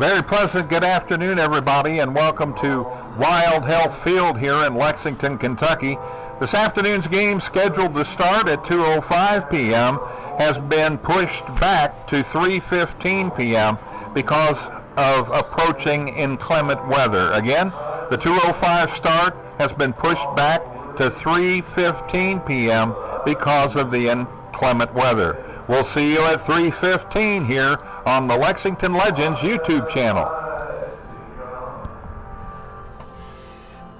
Very pleasant good afternoon, everybody, and welcome to Wild Health Field here in Lexington, Kentucky. This afternoon's game, scheduled to start at 2:05 p.m., has been pushed back to 3:15 p.m. because of approaching inclement weather. Again, the 2:05 start has been pushed back to 3:15 p.m. because of the inclement weather. We'll see you at 3:15 here on the Lexington Legends YouTube channel.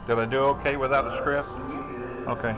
Did I do okay without a script? Okay.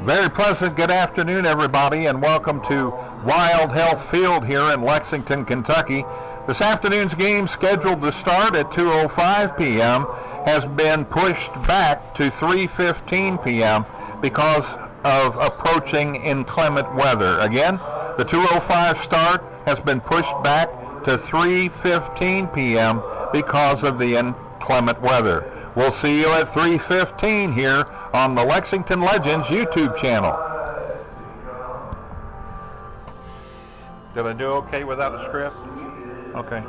Very pleasant good afternoon, everybody, and welcome to Wild Health Field here in Lexington, Kentucky. This afternoon's game, scheduled to start at 2:05 p.m., has been pushed back to 3:15 p.m. because of approaching inclement weather. Again, the 2:05 start has been pushed back to 3:15 p.m. because of the inclement weather. We'll see you at 3:15 here on the Lexington Legends YouTube channel. Did I do okay without a script? Okay.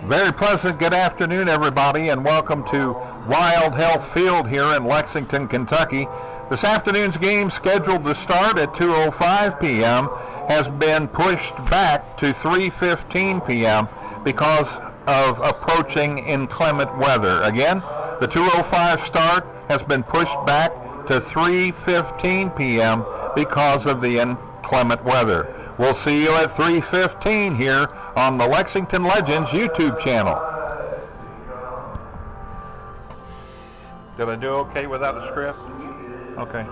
Very pleasant good afternoon, everybody, and welcome to Wild Health Field here in Lexington, Kentucky. This afternoon's game, scheduled to start at 2:05 p.m., has been pushed back to 3:15 p.m. because of approaching inclement weather. Again, the 2:05 start has been pushed back to 3:15 p.m. because of the inclement weather. We'll see you at 3:15 here on the Lexington Legends YouTube channel. Did I do okay without a script? Okay.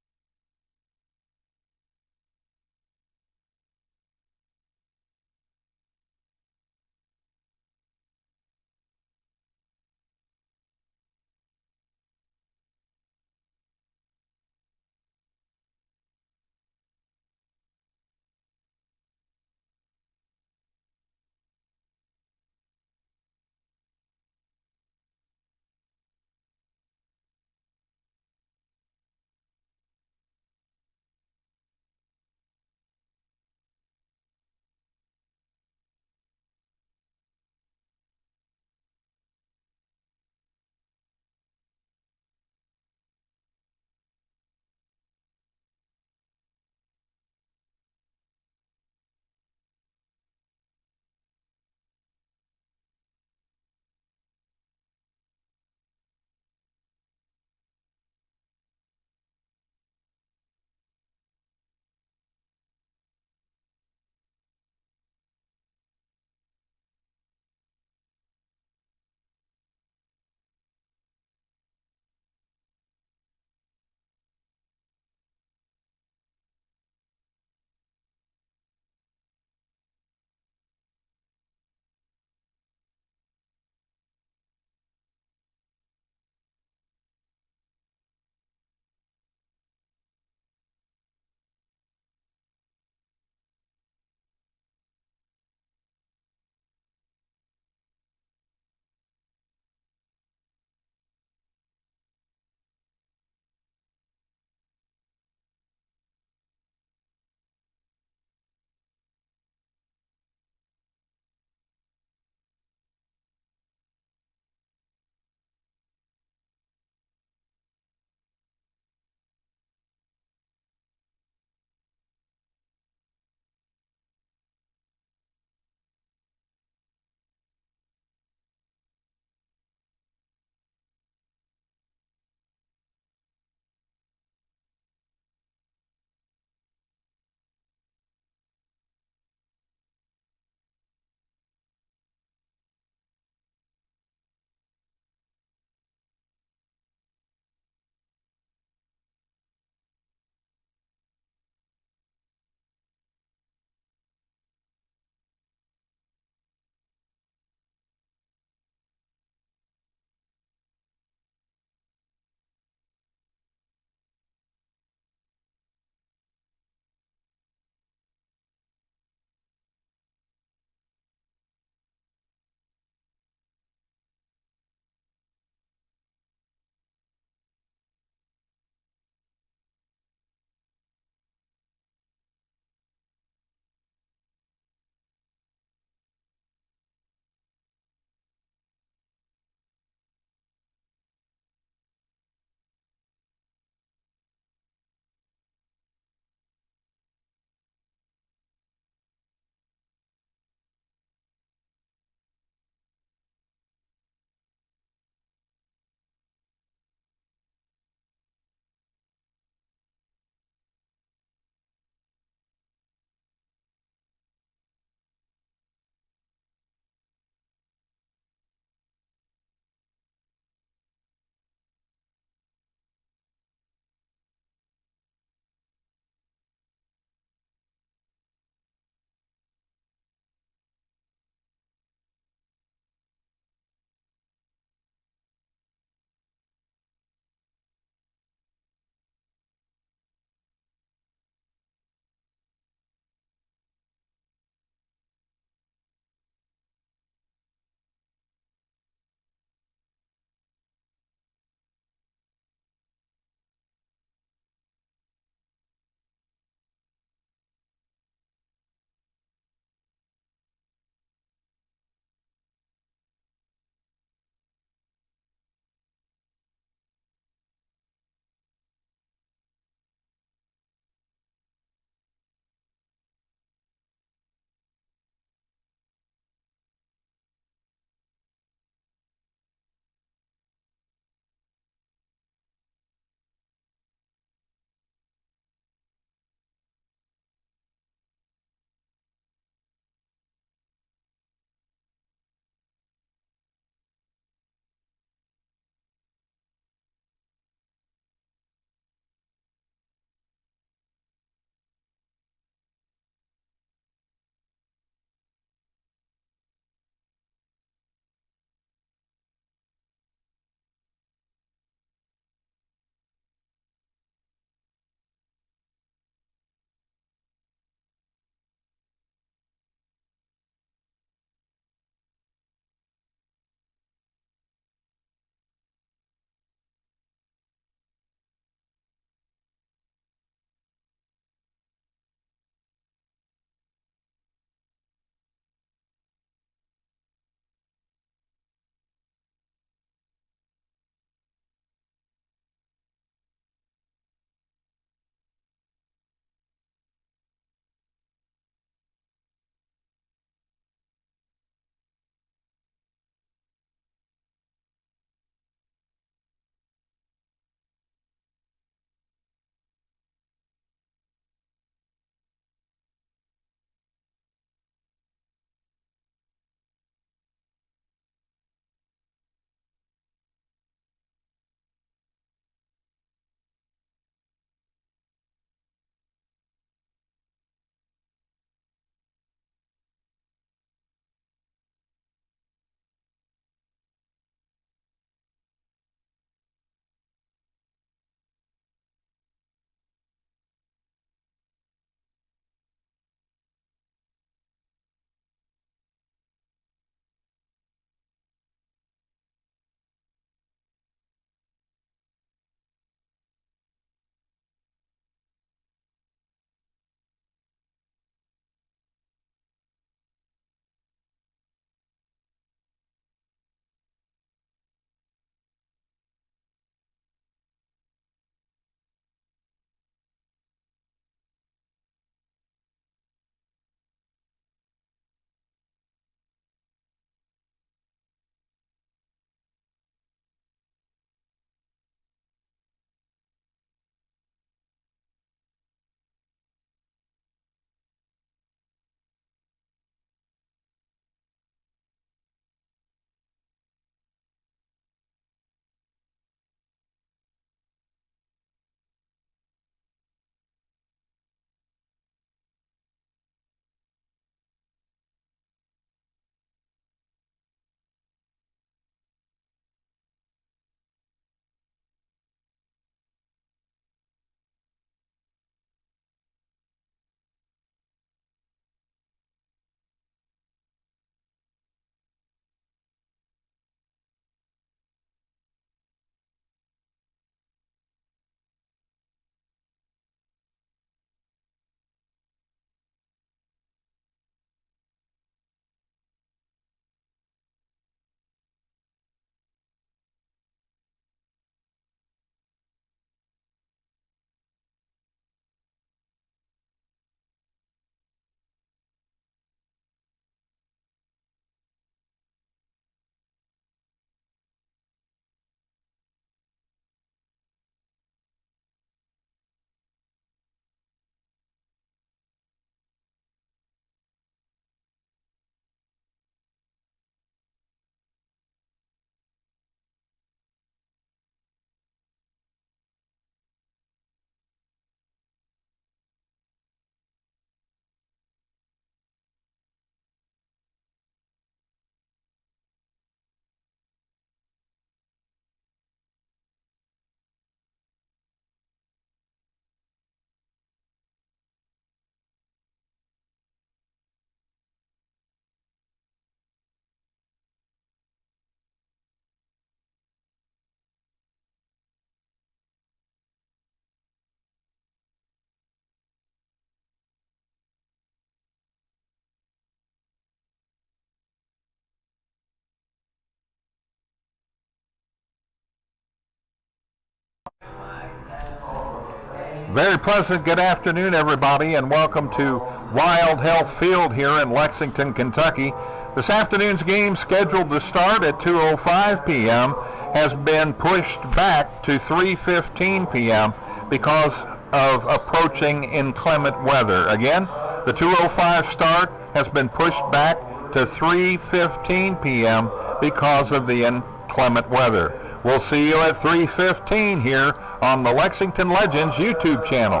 Very pleasant good afternoon, everybody, and welcome to Wild Health Field here in Lexington, Kentucky. This afternoon's game, scheduled to start at 2:05 p.m., has been pushed back to 3:15 p.m. because of approaching inclement weather. Again, the 2:05 start has been pushed back to 3:15 p.m. because of the inclement weather. We'll see you at 3:15 here on the Lexington Legends YouTube channel.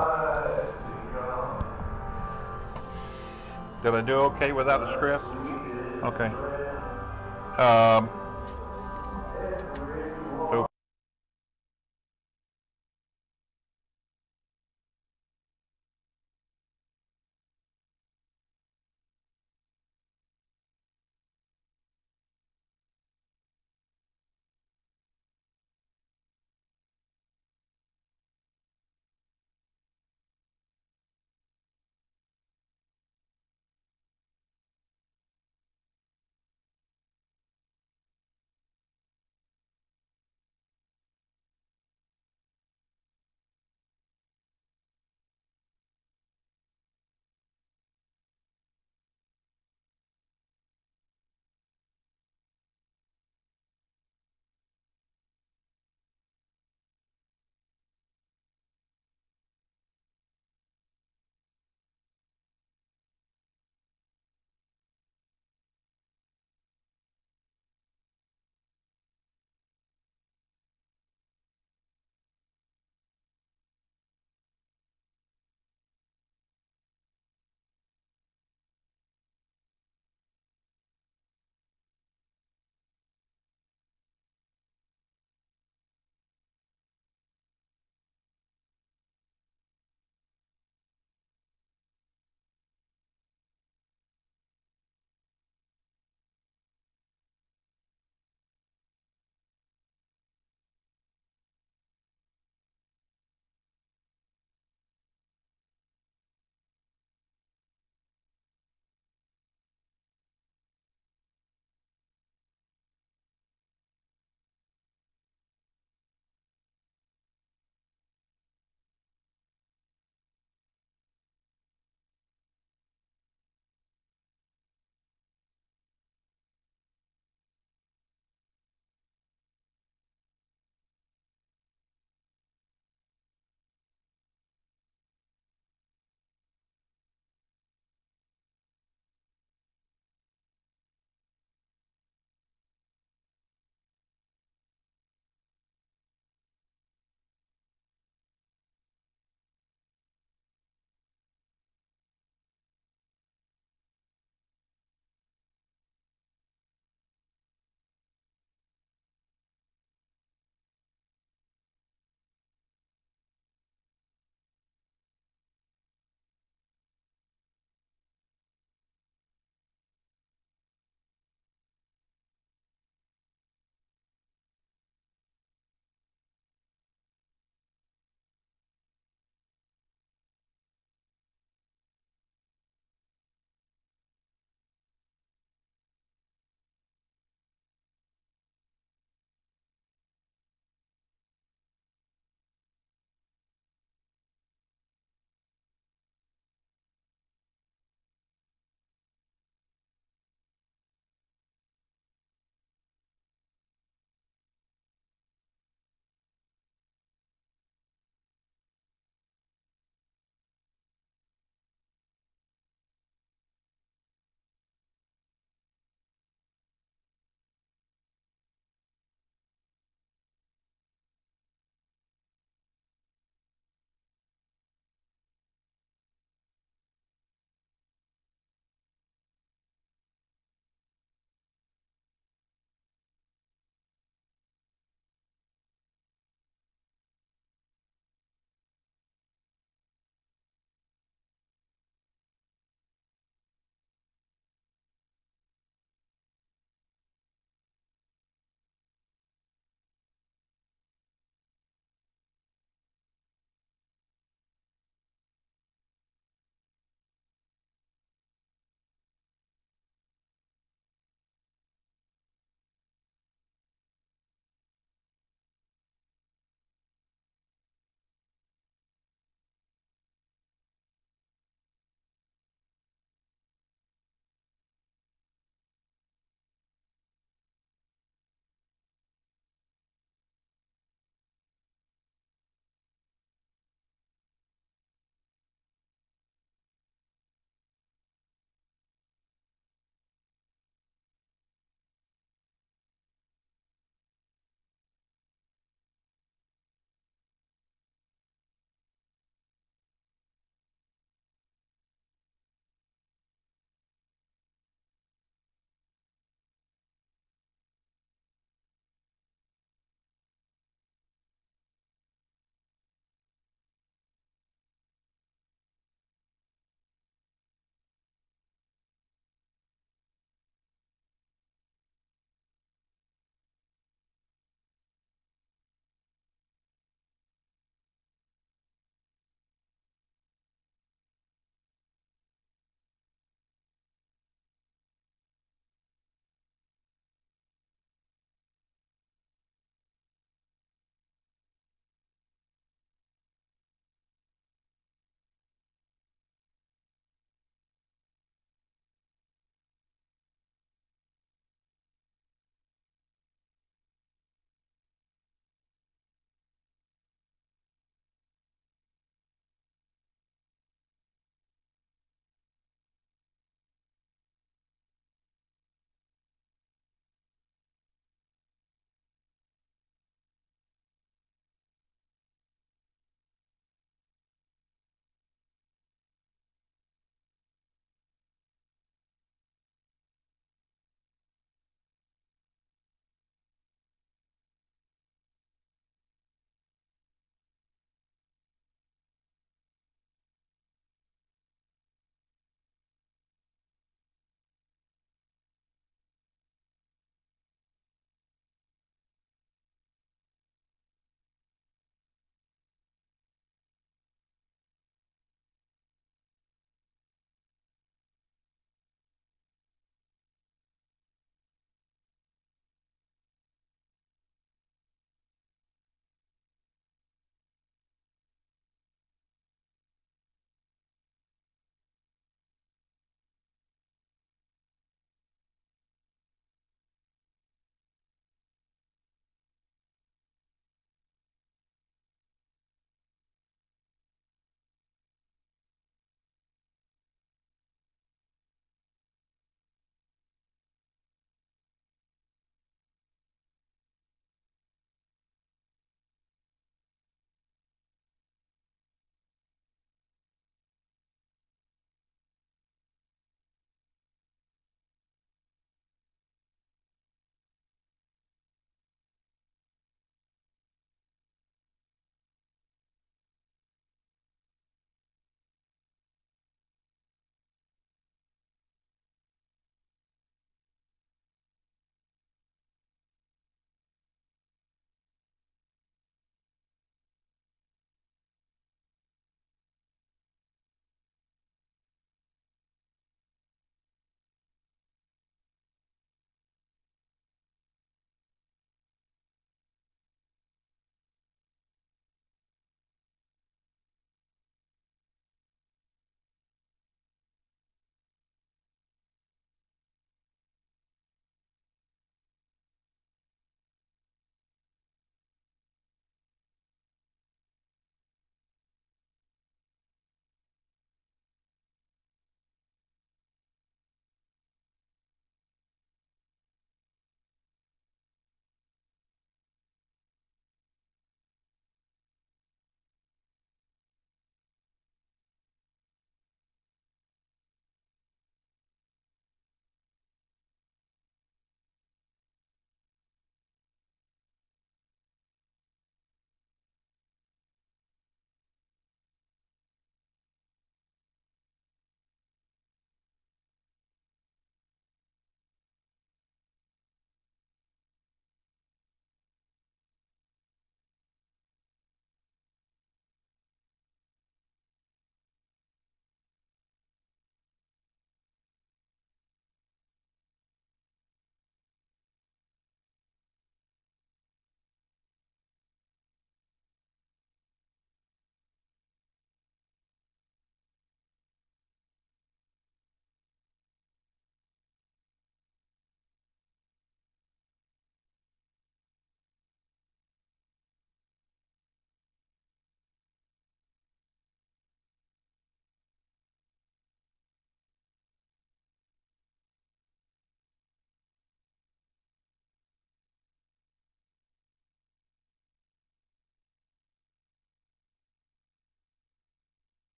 Did I do okay without a script? Okay.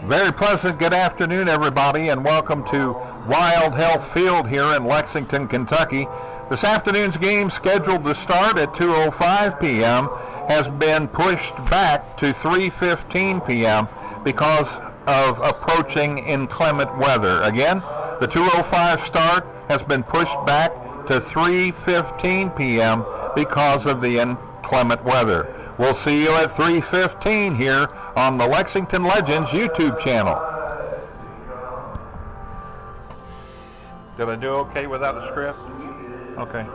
Very pleasant good afternoon, everybody, and welcome to Wild Health Field here in Lexington, Kentucky. This afternoon's game, scheduled to start at 2:05 p.m., has been pushed back to 3:15 p.m. because of approaching inclement weather. Again, the 2:05 start has been pushed back to 3:15 p.m. because of the inclement weather. We'll see you at 3:15 here on the Lexington Legends YouTube channel. Did I do okay without a script? Okay.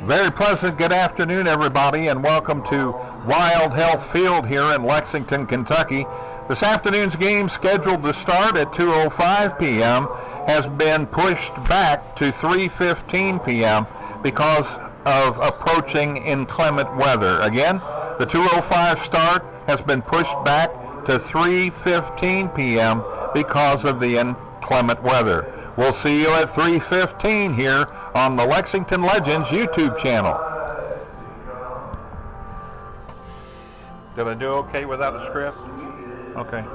Very pleasant good afternoon, everybody, and welcome to Wild Health Field here in Lexington, Kentucky. This afternoon's game, scheduled to start at 2:05 p.m., has been pushed back to 3:15 p.m. because of approaching inclement weather. Again, the 2:05 start has been pushed back to 3:15 p.m. because of the inclement weather. We'll see you at 3:15 here on the Lexington Legends YouTube channel. Did I do okay without a script? Okay.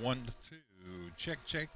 1 2. Check, check.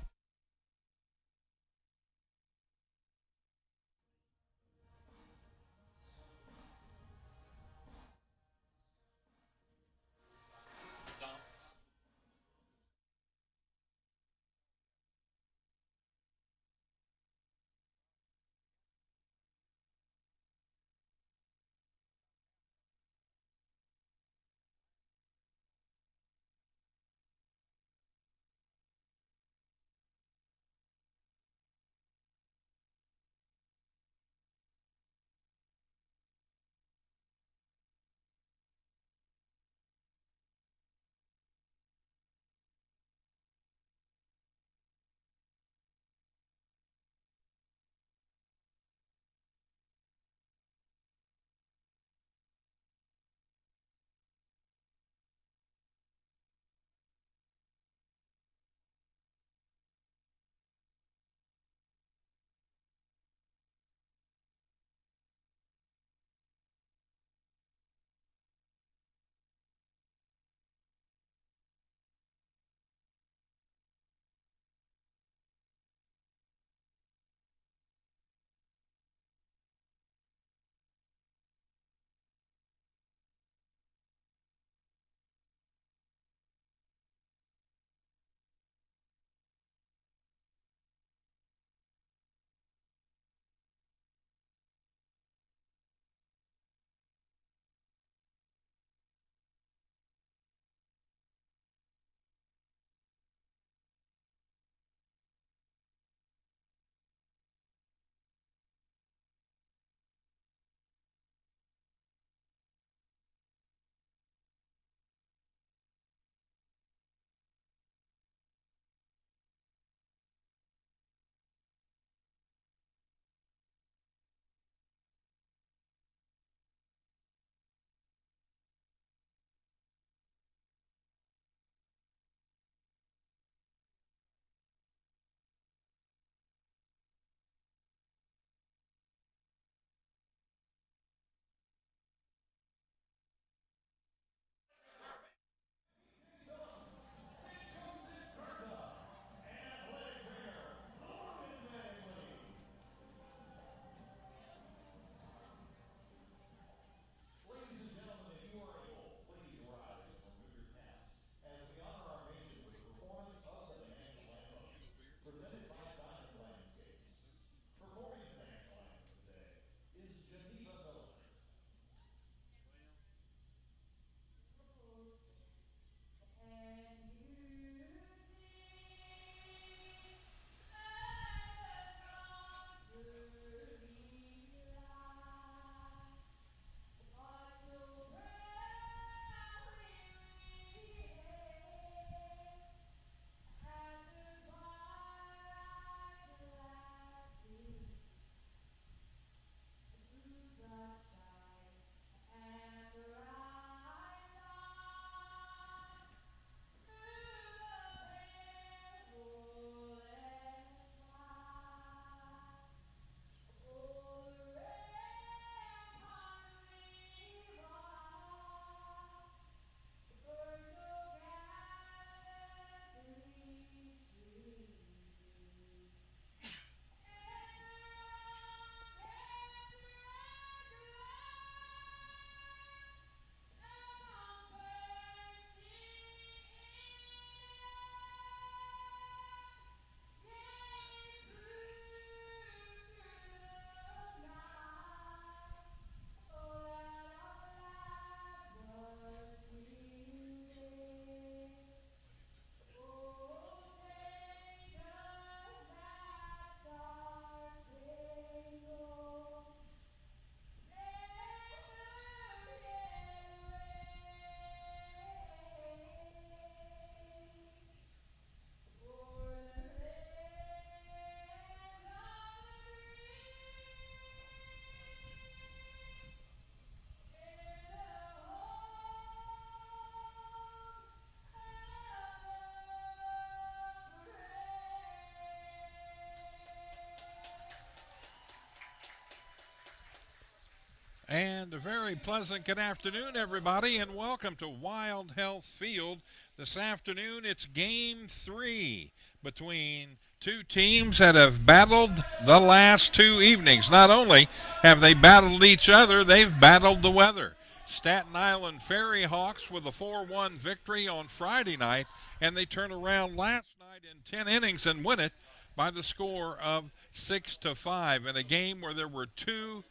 And a very pleasant good afternoon, everybody, and welcome to Wild Health Field. This afternoon, it's Game 3 between two teams that have battled the last two evenings. Not only have they battled each other, they've battled the weather. Staten Island FerryHawks with a 4-1 victory on Friday night, and they turn around last night in 10 innings and win it by the score of 6-5 in a game where there were two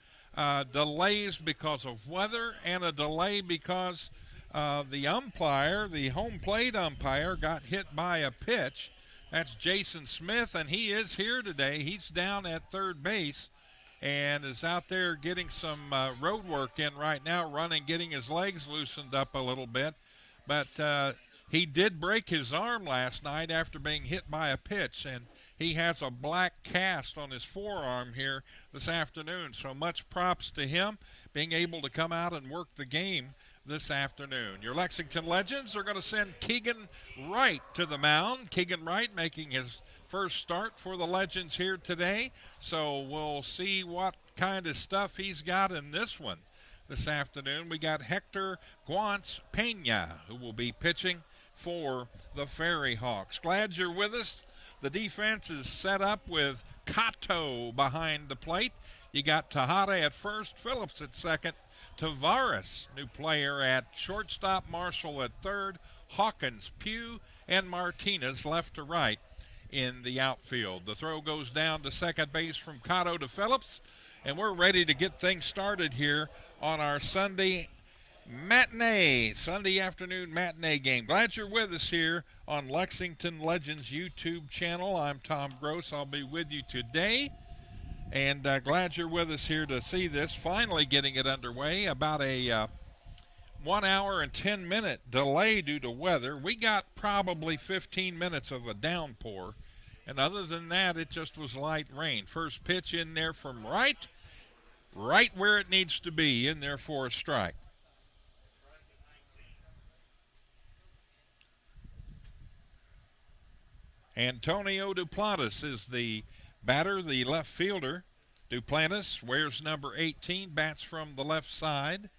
delays because of weather and a delay because the home plate umpire, got hit by a pitch. That's Jason Smith, and he is here today. He's down at third base and is out there getting some road work in right now, running, getting his legs loosened up a little bit. But he did break his arm last night after being hit by a pitch, and he has a black cast on his forearm here this afternoon. So much props to him being able to come out and work the game this afternoon. Your Lexington Legends are going to send Keegan Wright to the mound. Keegan Wright making his first start for the Legends here today. So we'll see what kind of stuff he's got in this one this afternoon. We got Hector Guantz Pena, who will be pitching for the FerryHawks. Glad you're with us. The defense is set up with Cotto behind the plate. You got Tejada at first, Phillips at second, Tavares, new player at shortstop, Marshall at third, Hawkins, Pugh, and Martinez left to right in the outfield. The throw goes down to second base from Cotto to Phillips, and we're ready to get things started here on our Sunday afternoon matinee game. Glad you're with us here on Lexington Legends YouTube channel. I'm Tom Gross. I'll be with you today, and glad you're with us here to see this finally getting it underway. About a 1 hour and 10 minute delay due to weather. We got probably 15 minutes of a downpour, and other than that, it just was light rain. First pitch in there from right where it needs to be, in there for a strike. Antonio Duplantis is the batter, the left fielder. Duplantis wears number 18, bats from the left side.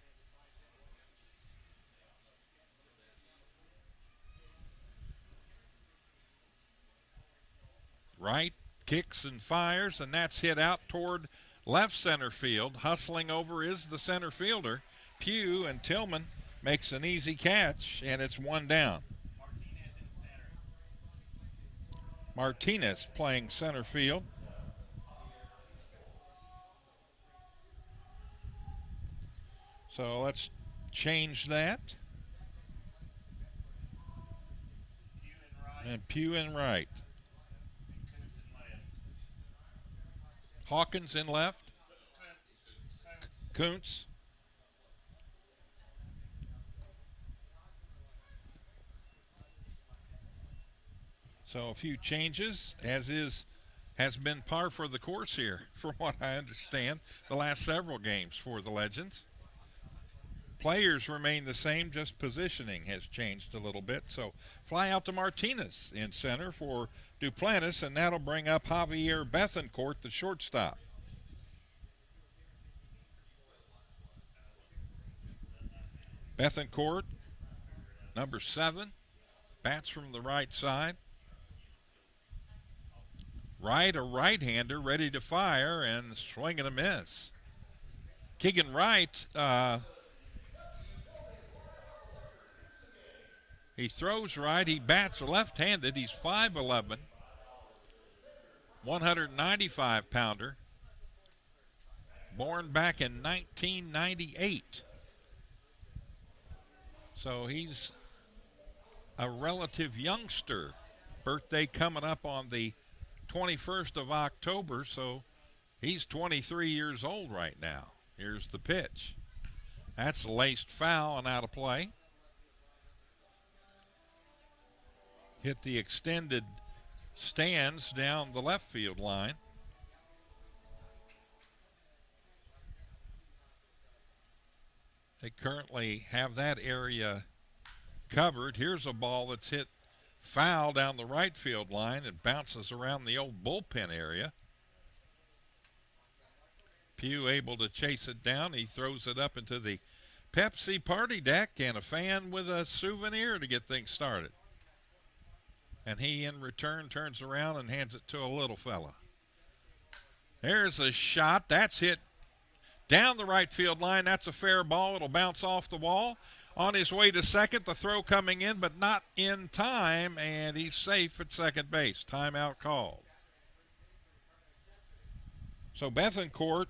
Right kicks and fires, and that's hit out toward left center field. Hustling over is the center fielder, Pugh, and Tillman makes an easy catch, and it's one down. Martinez playing center field. So let's change that. And Pugh in right. Hawkins in left. Kuntz. So a few changes, as has been par for the course here, from what I understand, the last several games for the Legends. Players remain the same, just positioning has changed a little bit. So fly out to Martinez in center for Duplantis, and that'll bring up Javier Bethencourt, the shortstop. Bethencourt, number 7, bats from the right side. Wright, a right-hander, ready to fire, and swing and a miss. Keegan Wright, he throws right, he bats left-handed. He's 5'11", 195-pounder, born back in 1998. So he's a relative youngster. Birthday coming up on the 21st of October, so he's 23 years old right now. Here's the pitch. That's laced foul and out of play. Hit the extended stands down the left field line. They currently have that area covered. Here's a ball that's hit foul down the right field line and bounces around the old bullpen area. Pugh able to chase it down. He throws it up into the Pepsi party deck, and a fan with a souvenir to get things started. And he, in return, turns around and hands it to a little fella. There's a shot. That's hit down the right field line. That's a fair ball. It'll bounce off the wall. On his way to second, the throw coming in, but not in time, and he's safe at second base. Timeout called. So Bethencourt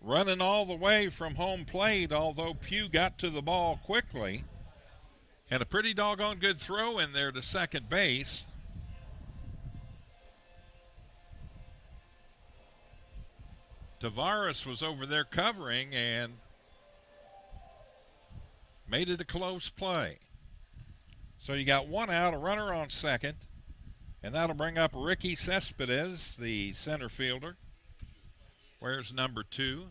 running all the way from home plate, although Pugh got to the ball quickly. And a pretty doggone good throw in there to second base. Tavares was over there covering and made it a close play. So you got one out, a runner on second, and that'll bring up Ricky Cespedes, the center fielder. Where's number 2?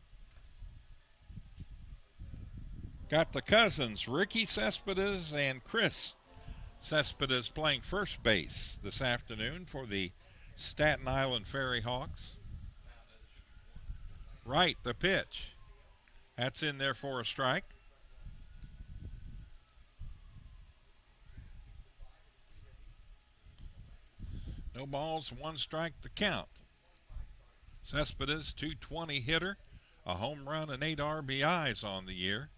Got the cousins, Ricky Cespedes and Chris Cespedes, playing first base this afternoon for the Staten Island FerryHawks. Right, the pitch. That's in there for a strike. No balls, 1 strike to count. Cespedes, .220 hitter, a home run and 8 RBIs on the year.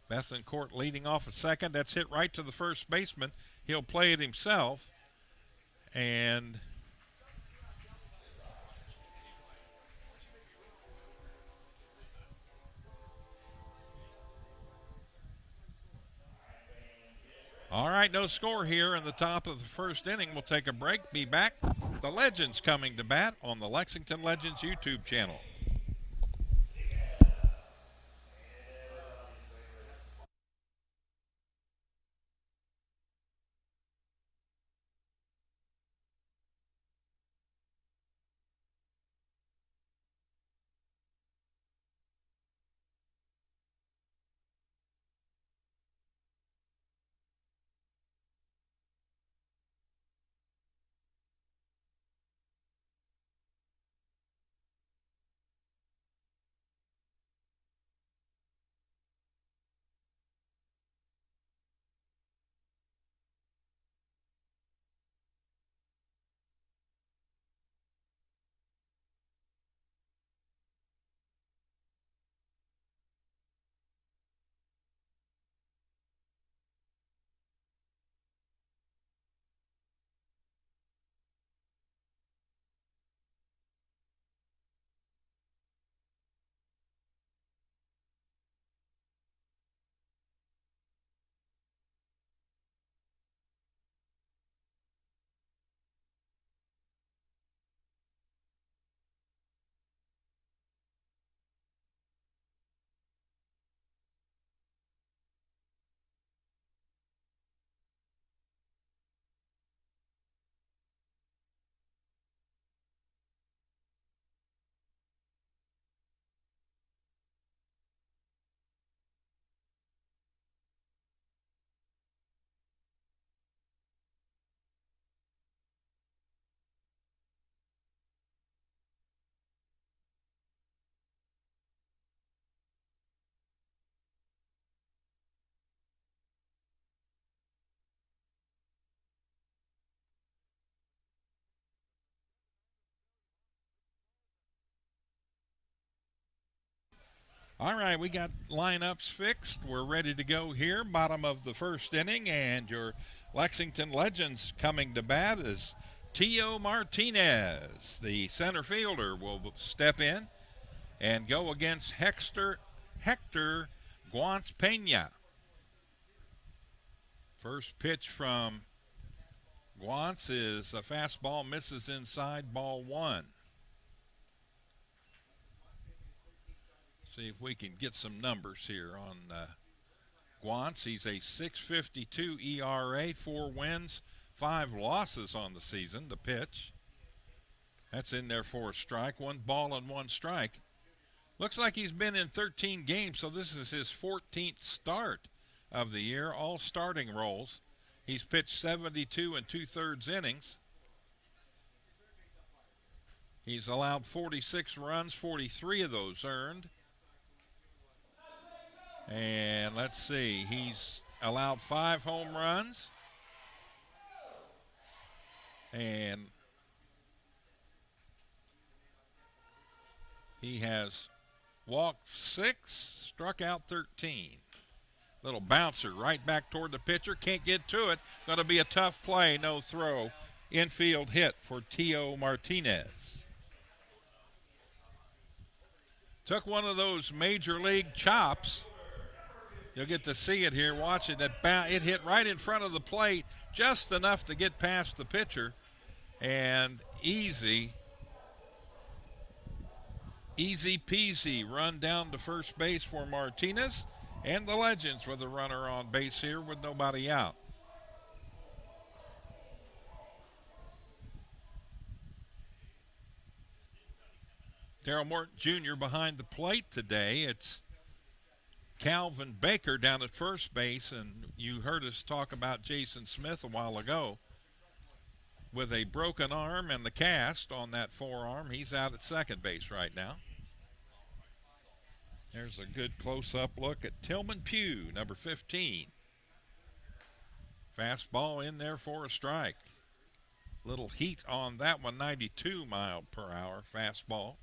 Bethencourt leading off at second. That's hit right to the first baseman. He'll play it himself. And all right, no score here in the top of the first inning. We'll take a break, be back. The Legends coming to bat on the Lexington Legends YouTube channel. All right, we got lineups fixed. We're ready to go here. Bottom of the first inning, and your Lexington Legends coming to bat is Tio Martinez. The center fielder will step in and go against Hector Guance Pena. First pitch from Guance is a fastball, misses inside, ball 1. See if we can get some numbers here on Guance. He's a 6.52 ERA, 4 wins, 5 losses on the season. The pitch. That's in there for a strike. 1 ball and 1 strike. Looks like he's been in 13 games, so this is his 14th start of the year, all starting roles. He's pitched 72 2/3 innings. He's allowed 46 runs, 43 of those earned. And let's see, he's allowed 5 home runs. And he has walked 6, struck out 13. Little bouncer right back toward the pitcher. Can't get to it. Going to be a tough play. No throw. Infield hit for Tio Martinez. Took one of those major league chops. You'll get to see it here. Watch it. It hit right in front of the plate. Just enough to get past the pitcher. And easy peasy run down to first base for Martinez. And the Legends with a runner on base here with nobody out. Darrell Morton Jr. behind the plate today. It's Calvin Baker down at first base, and you heard us talk about Jason Smith a while ago. With a broken arm and the cast on that forearm, he's out at second base right now. There's a good close-up look at Tillman Pugh, number 15. Fastball in there for a strike. Little heat on that one, 92 mile per hour fastball.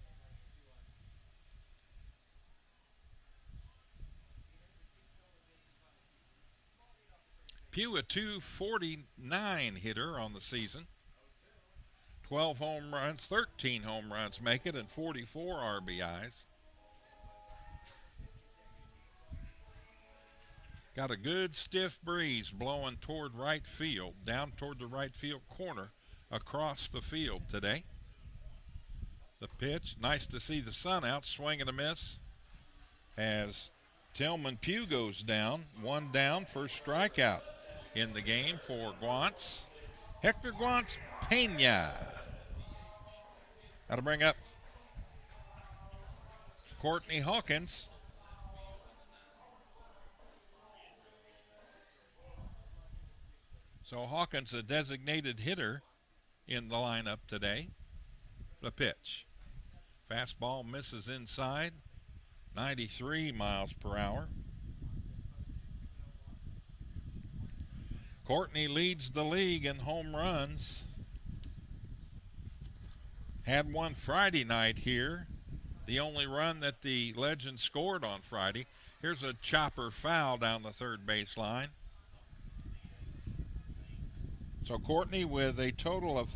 Pugh, a .249 hitter on the season. 12 home runs, 13 home runs make it, and 44 RBIs. Got a good stiff breeze blowing toward right field, down toward the right field corner, across the field today. The pitch, nice to see the sun out, swing and a miss as Tillman Pugh goes down. One down, first strikeout in the game for Guantz. Hector Guantz Pena. Got to bring up Courtney Hawkins. So Hawkins, a designated hitter in the lineup today. The pitch. Fastball misses inside. 93 miles per hour. Courtney leads the league in home runs. Had one Friday night here. The only run that the Legends scored on Friday. Here's a chopper foul down the third base line. So Courtney with a total of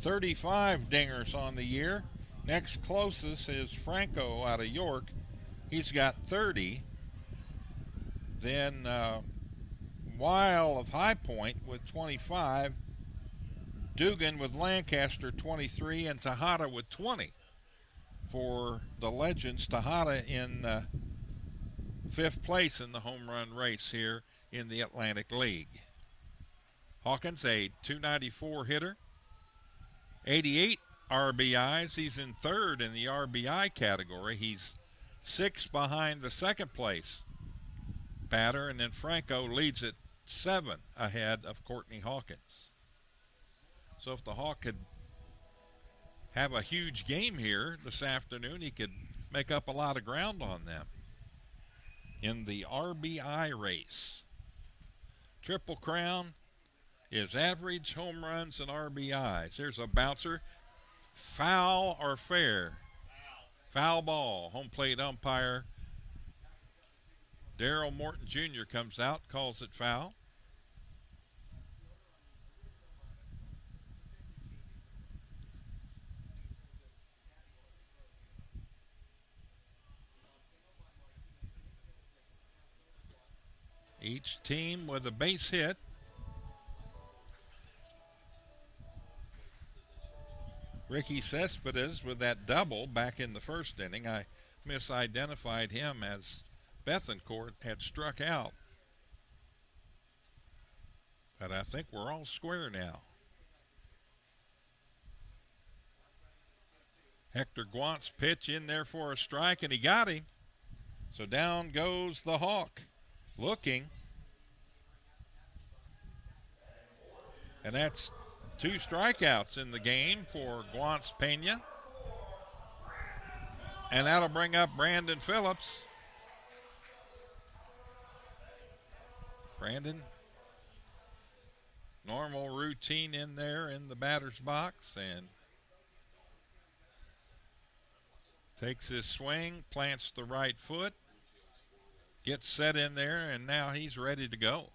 35 dingers on the year. Next closest is Franco out of York. He's got 30. Then Weil of High Point with 25. Dugan with Lancaster 23, and Tejada with 20. For the Legends, Tejada in 5th place in the home run race here in the Atlantic League. Hawkins, a .294 hitter, 88 RBIs. He's in 3rd in the RBI category. He's 6 behind the second place batter, and then Franco leads at 7 ahead of Courtney Hawkins. So if the Hawk could have a huge game here this afternoon, he could make up a lot of ground on them in the RBI race. Triple Crown is average home runs and RBIs. Here's a bouncer. Foul or fair? Foul ball. Home plate umpire Darrell Morton Jr. comes out, calls it foul. Each team with a base hit. Ricky Cespedes with that double back in the first inning. I misidentified him as Bethencourt had struck out. But I think we're all square now. Hector Guant's pitch in there for a strike, and he got him. So down goes the Hawk, looking. And that's 2 strikeouts in the game for Guantz Pena. And that'll bring up Brandon Phillips. Brandon, normal routine in there in the batter's box, and takes his swing, plants the right foot, gets set in there, and now he's ready to go.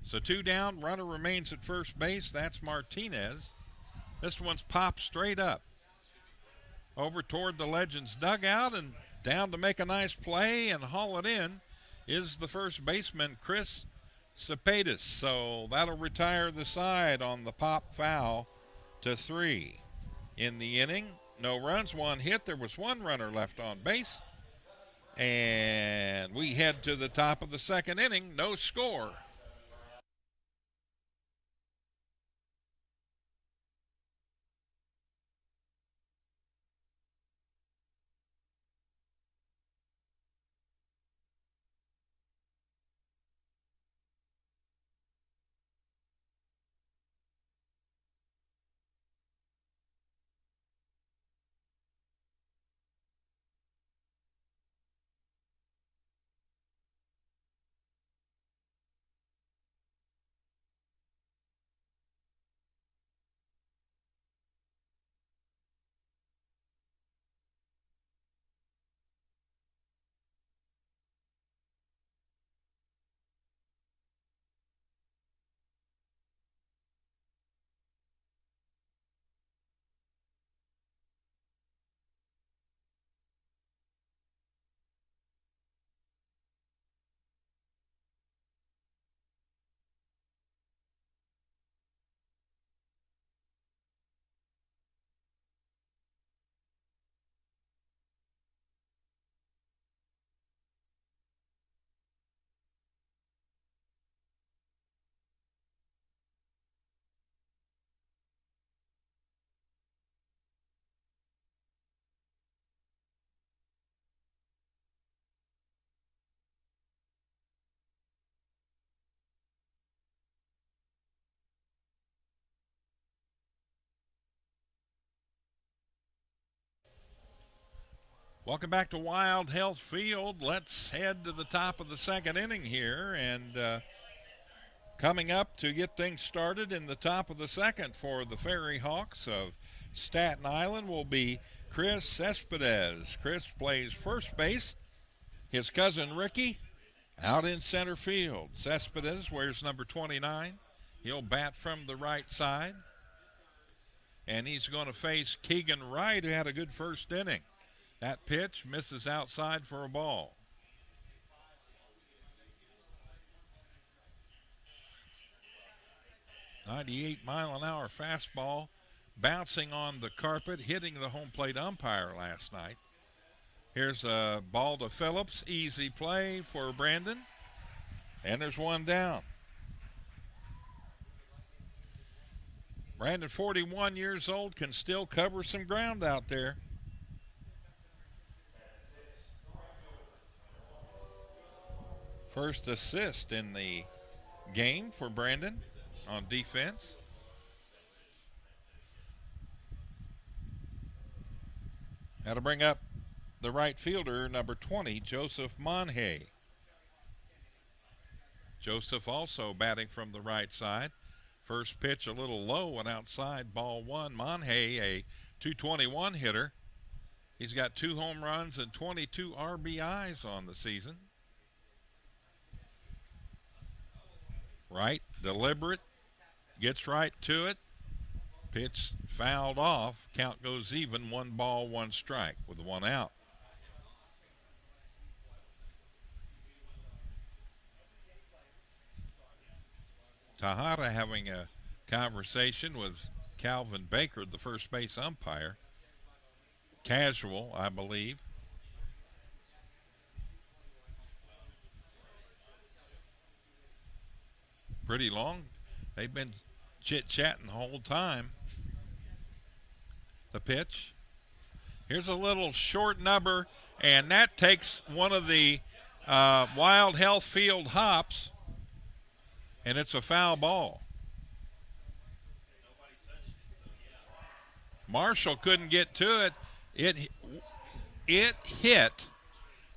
So 2 down, runner remains at first base. That's Martinez. This one's popped straight up over toward the Legends dugout, and down to make a nice play and haul it in is the first baseman, Chris Cespedes. So that'll retire the side on the pop foul to 3. In the inning, no runs, 1 hit. There was 1 runner left on base. And we head to the top of the second inning, no score. Welcome back to Wild Health Field. Let's head to the top of the second inning here. And coming up to get things started in the top of the second for the FerryHawks of Staten Island will be Chris Cespedes. Chris plays first base. His cousin Ricky out in center field. Cespedes wears number 29. He'll bat from the right side. And he's going to face Keegan Wright, who had a good first inning. That pitch misses outside for a ball. .98-mile-an-hour fastball bouncing on the carpet, hitting the home plate umpire last night. Here's a ball to Phillips. Easy play for Brandon. And there's 1 down. Brandon, 41 years old, can still cover some ground out there. First assist in the game for Brandon on defense. That'll bring up the right fielder, number 20, Joseph Monhay. Joseph also batting from the right side. First pitch a little low and outside, ball 1. Monhay, a .221 hitter. He's got 2 home runs and 22 RBIs on the season. Right, deliberate, gets right to it. Pitch fouled off. Count goes even. 1 ball, 1 strike with 1 out. Tejada having a conversation with Calvin Baker, the first base umpire. Casual, I believe. Pretty long. They've been chit-chatting the whole time. The pitch. Here's a little short number, and that takes one of the Wild Health Field hops, and it's a foul ball. Marshall couldn't get to it. it hit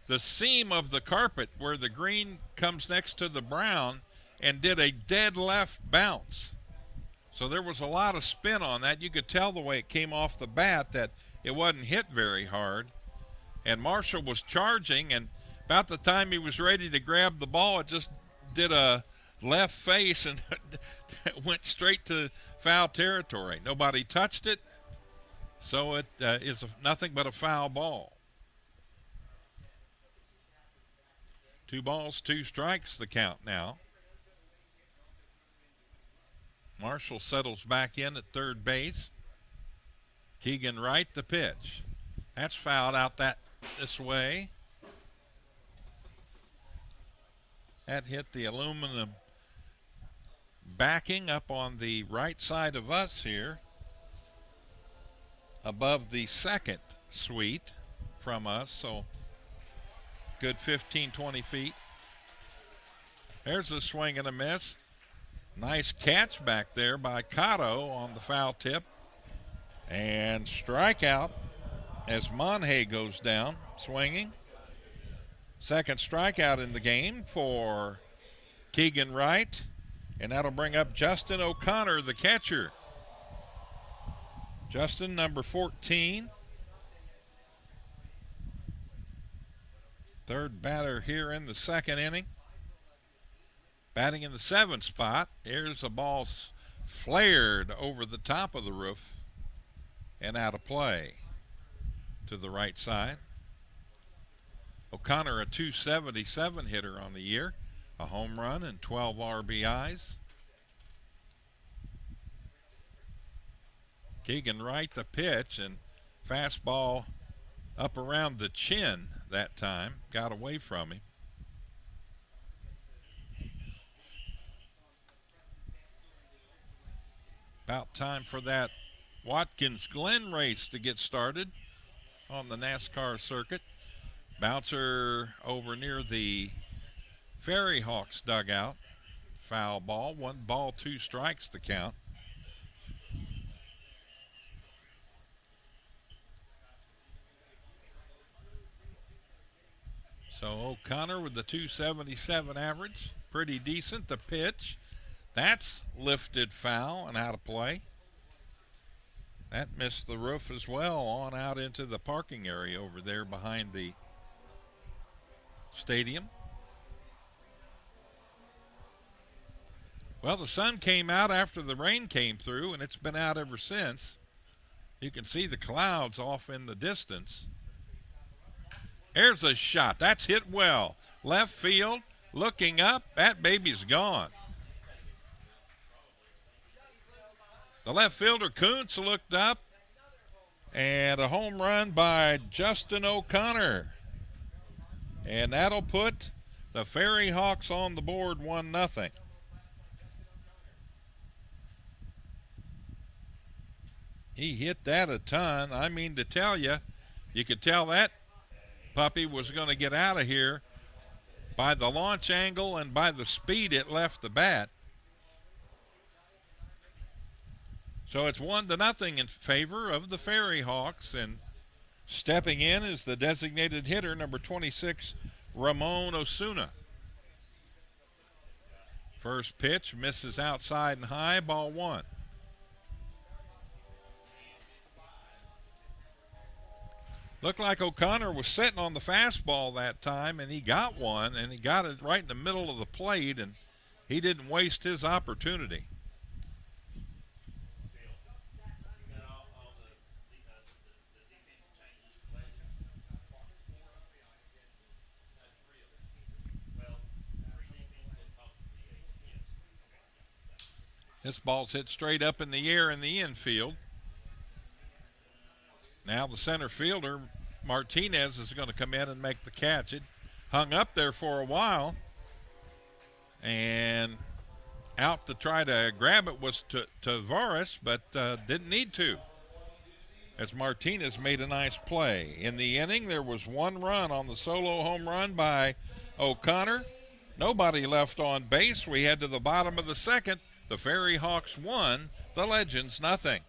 the seam of the carpet where the green comes next to the brown and did a dead left bounce. So there was a lot of spin on that. You could tell the way it came off the bat that it wasn't hit very hard. And Marshall was charging, and about the time he was ready to grab the ball, it just did a left face and went straight to foul territory. Nobody touched it, so it is nothing but a foul ball. 2 balls, 2 strikes the count now. Marshall settles back in at third base. Keegan Wright the pitch. That's fouled out this way. That hit the aluminum backing up on the right side of us here, above the second suite from us, so good 15, 20 feet. There's a swing and a miss. Nice catch back there by Cotto on the foul tip. And strikeout as Monhay goes down swinging. Second strikeout in the game for Keegan Wright. And that'll bring up Justin O'Connor, the catcher. Justin, number 14. Third batter here in the second inning. Batting in the 7th spot. Here's a ball flared over the top of the roof and out of play to the right side. O'Connor, a .277 hitter on the year, a home run and 12 RBIs. Keegan Wright the pitch, and fastball up around the chin that time, got away from him. About time for that Watkins-Glen race to get started on the NASCAR circuit. Bouncer over near the FerryHawks dugout. Foul ball. 1 ball, 2 strikes the count. So O'Connor with the .277 average. Pretty decent. The pitch. That's lifted foul and out of play. That missed the roof as well, on out into the parking area over there behind the stadium. Well, the sun came out after the rain came through, and it's been out ever since. You can see the clouds off in the distance. There's a shot. That's hit well. Left field, looking up. That baby's gone. The left fielder, Kuntz, looked up, and a home run by Justin O'Connor. And that'll put the FerryHawks on the board 1-0. He hit that a ton. I mean to tell you, you could tell that puppy was going to get out of here by the launch angle and by the speed it left the bat. So it's 1-0 in favor of the FerryHawks, and stepping in is the designated hitter, number 26, Ramon Osuna. First pitch misses outside and high, ball 1. Looked like O'Connor was sitting on the fastball that time, and he got one, and he got it right in the middle of the plate, and he didn't waste his opportunity. This ball's hit straight up in the air in the infield. Now the center fielder, Martinez, is going to come in and make the catch. It hung up there for a while, and out to try to grab it was Tavares, but didn't need to, as Martinez made a nice play. In the inning, there was 1 run on the solo home run by O'Connor. Nobody left on base. We head to the bottom of the second. The FerryHawks 1, the Legends 0.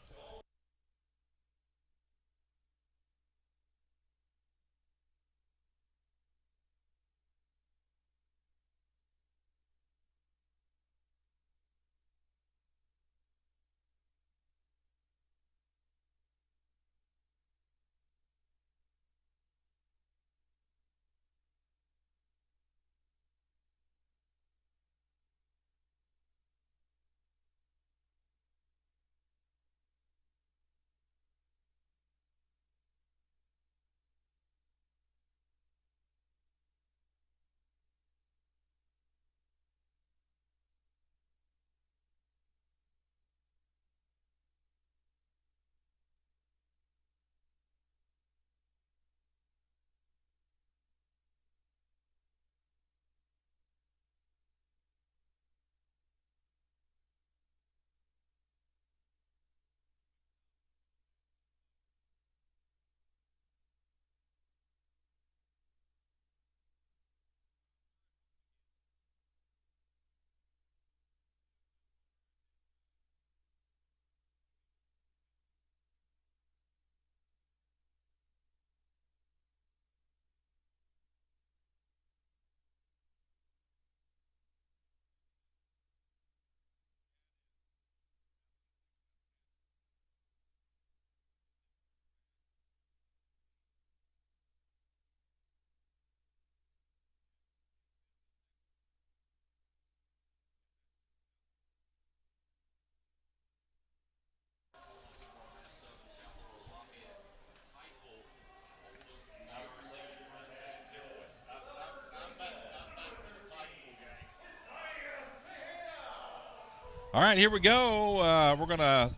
All right, here we go. We're going to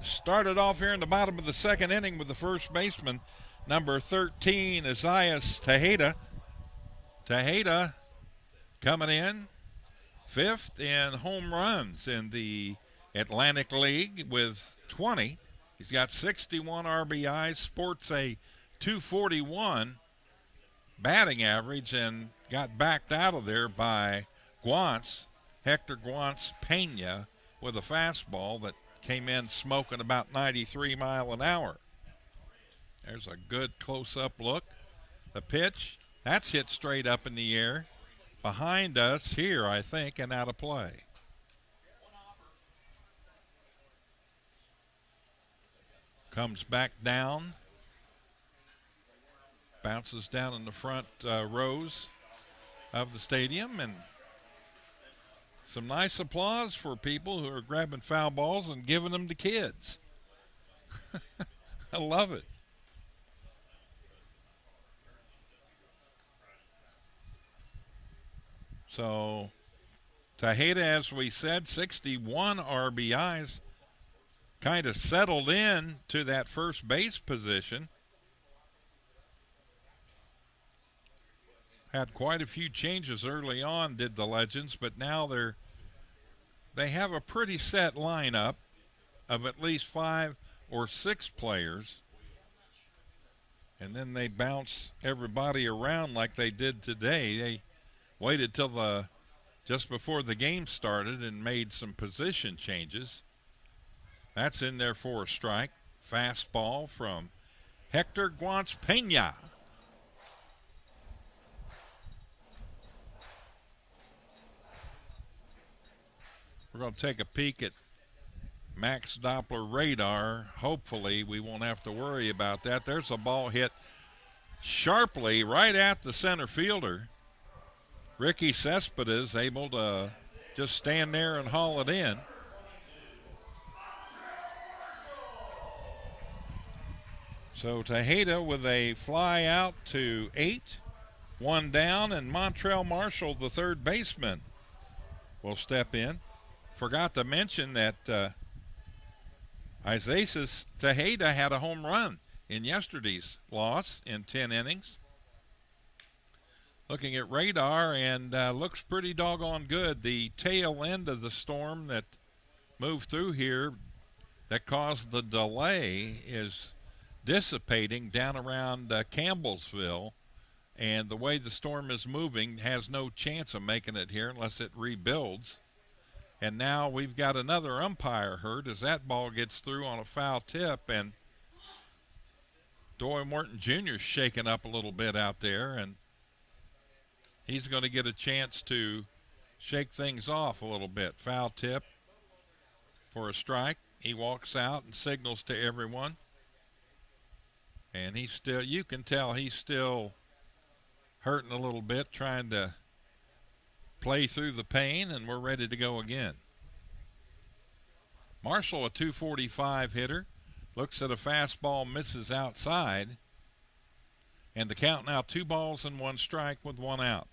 start it off here in the bottom of the second inning with the first baseman, number 13, Isaias Tejeda. Tejeda coming in fifth in home runs in the Atlantic League with 20. He's got 61 RBIs, sports a 241 batting average, and got backed out of there by Hector Guance Pena, with a fastball that came in smoking about 93 miles an hour. There's a good close-up look. The pitch, that's hit straight up in the air. Behind us here, I think, and out of play. Comes back down. Bounces down in the front rows of the stadium, and some nice applause for people who are grabbing foul balls and giving them to kids. I love it. So Tejeda, as we said, 61 RBIs, kind of settled in to that first base position. Had quite a few changes early on, did the Legends, but now they have a pretty set lineup of at least 5 or 6 players, and then they bounce everybody around like they did today. They waited till just before the game started and made some position changes. That's in there for a strike. Fastball from Hector Guance Pena. We're going to take a peek at max Doppler radar. Hopefully we won't have to worry about that. There's a ball hit sharply right at the center fielder. Ricky Cespedes able to just stand there and haul it in. So Tejeda with a fly out to 8, 1 down, and Montrell Marshall, the third baseman, will step in. Forgot to mention that Isaias Tejeda had a home run in yesterday's loss in 10 innings. Looking at radar, and looks pretty doggone good. The tail end of the storm that moved through here that caused the delay is dissipating down around Campbellsville, and the way the storm is moving has no chance of making it here unless it rebuilds. And now we've got another umpire hurt as that ball gets through on a foul tip, and Doy Morton Jr. shaking up a little bit out there, and he's going to get a chance to shake things off a little bit. Foul tip for a strike. He walks out and signals to everyone. And he's still, you can tell he's still hurting a little bit, trying to play through the pain, and we're ready to go again. Marshall, a 245 hitter, looks at a fastball, misses outside, and the count now 2 balls and 1 strike with 1 out.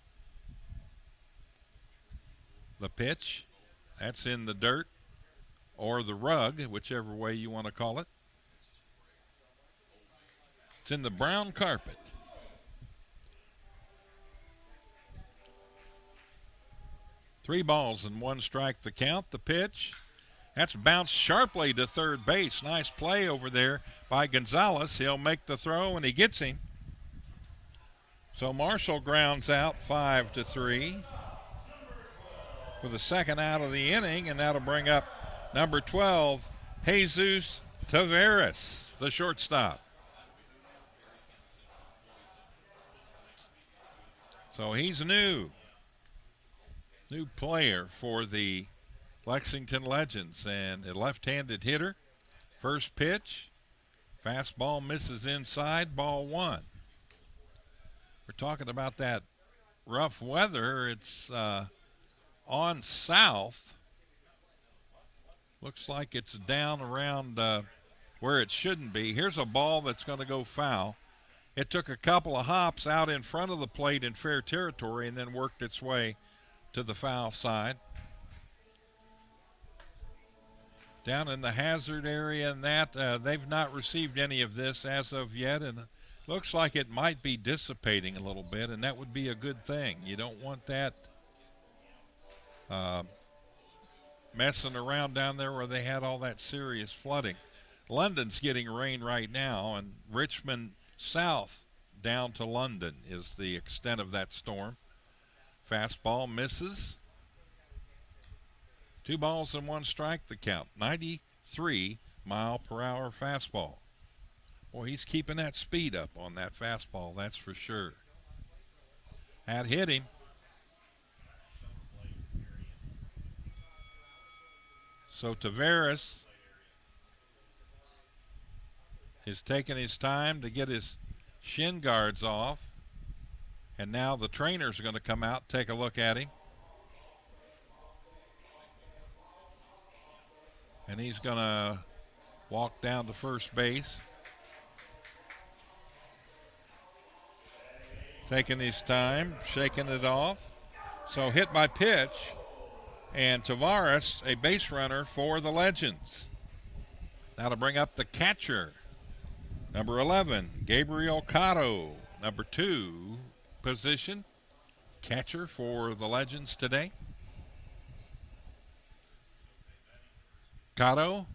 The pitch, that's in the dirt or the rug, whichever way you want to call it. It's in the brown carpet. Three balls and 1 strike the count. The pitch, that's bounced sharply to third base. Nice play over there by Gonzalez. He'll make the throw, and he gets him. So Marshall grounds out 5-3 for the second out of the inning, and that'll bring up number 12, Jesus Taveras, the shortstop. So he's a new player for the Lexington Legends, and a left-handed hitter. First pitch, fastball misses inside, ball 1. We're talking about that rough weather. It's on south. Looks like it's down around where it shouldn't be. Here's a ball that's going to go foul. It took a couple of hops out in front of the plate in fair territory and then worked its way to the foul side. down in the hazard area and that. They've not received any of this as of yet, and it looks like it might be dissipating a little bit, and that would be a good thing. You don't want that messing around down there where they had all that serious flooding. London's getting rain right now, and Richmond south down to London is the extent of that storm. Fastball misses. 2 balls and 1 strike the count. 93-mile-per-hour fastball. Boy, he's keeping that speed up on that fastball, that's for sure. That hit him. So Taveras is taking his time to get his shin guards off. And now the trainers are going to come out and take a look at him. And he's going to walk down to first base. Taking his time, shaking it off. So hit by pitch. And Taveras, a base runner for the Legends. Now to bring up the catcher. Number 11, Gabriel Cotto. Number 2 position, catcher for the Legends today. Cotto,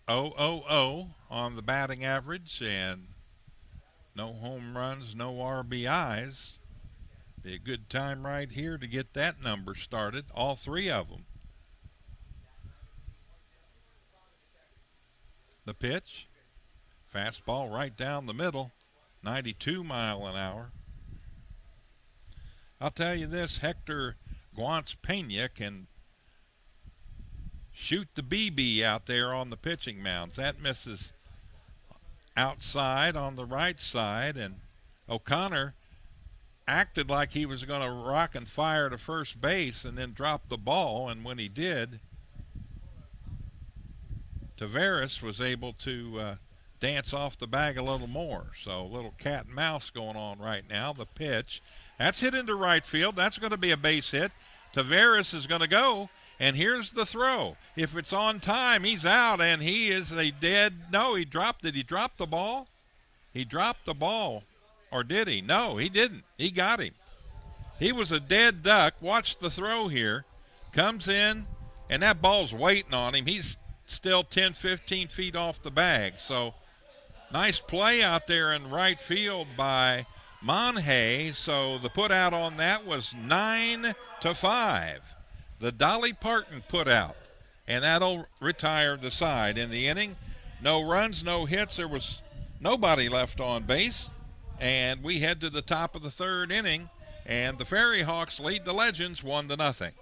0-0-0 on the batting average, and no home runs, no RBIs. Be a good time right here to get that number started, all 3 of them. The pitch, fastball right down the middle, 92 mile an hour. I'll tell you this, Hector Guantz Pena can shoot the BB out there on the pitching mounds. That misses outside on the right side, and O'Connor acted like he was going to rock and fire to first base and then drop the ball, and when he did, Taveras was able to dance off the bag a little more. So a little cat and mouse going on right now. The pitch, that's hit into right field. That's going to be a base hit. Taveras is going to go, and here's the throw. If it's on time, he's out, and he is a dead. No, he dropped it. He dropped the ball. He dropped the ball. Or did he? No, he didn't. He got him. He was a dead duck. Watch the throw here. Comes in, and that ball's waiting on him. He's still 10, 15 feet off the bag. So nice play out there in right field by Monhay. So the put out on that was 9-5. The Dolly Parton put out, and that'll retire the side. In the inning, no runs, no hits. There was nobody left on base. And we head to the top of the 3rd inning, and the FerryHawks lead the Legends 1-0.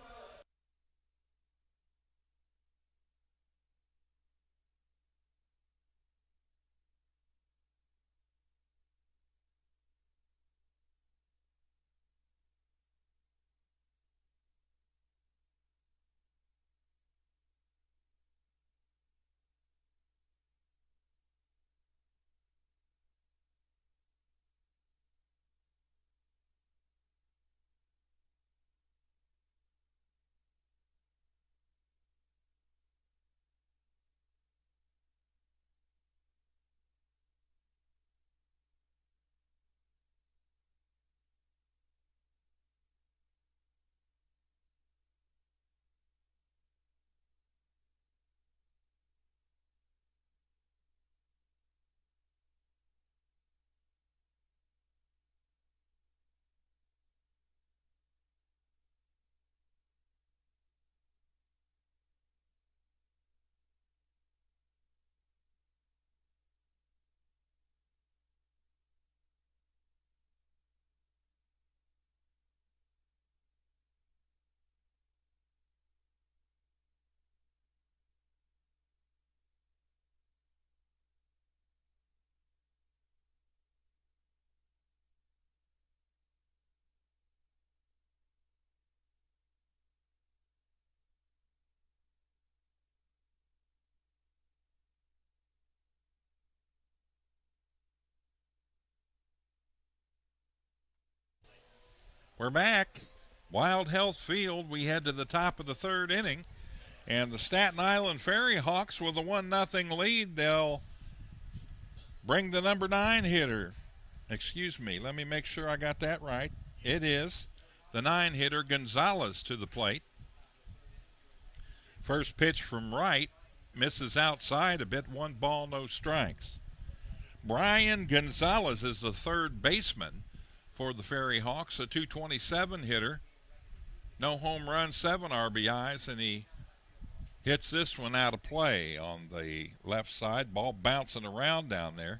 We're back. Wild Health Field. We head to the top of the 3rd inning. And the Staten Island FerryHawks with a 1-0 lead. They'll bring the number 9 hitter. Excuse me, let me make sure I got that right. It is the 9 hitter Gonzalez to the plate. First pitch from right, misses outside a bit, 1 ball, no strikes. Brian Gonzalez is the third baseman for the FerryHawks, a .227 hitter. No home runs, 7 RBIs, and he hits this one out of play on the left side. Ball bouncing around down there.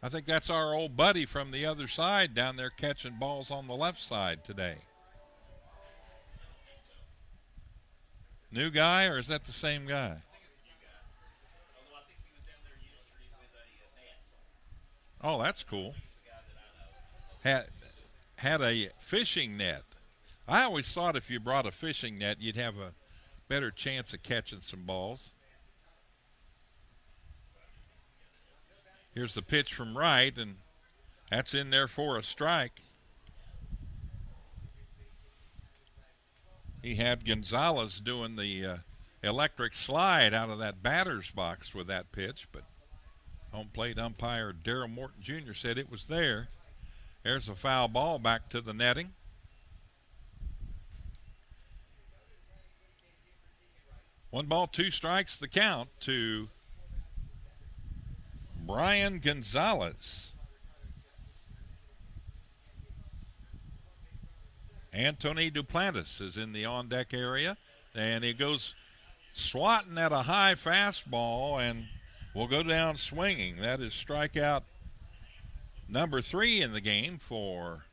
I think that's our old buddy from the other side down there catching balls on the left side today. New guy, or is that the same guy? Oh, that's cool. Had a fishing net. I always thought if you brought a fishing net, you'd have a better chance of catching some balls. Here's the pitch from right, and that's in there for a strike. He had Gonzalez doing the electric slide out of that batter's box with that pitch, but home plate umpire Darrell Morton Jr. said it was there. There's a foul ball back to the netting. One ball, 2 strikes, the count to Brian Gonzalez. Anthony Duplantis is in the on-deck area, and he goes swatting at a high fastball and will go down swinging. That is strikeout number 3 in the game for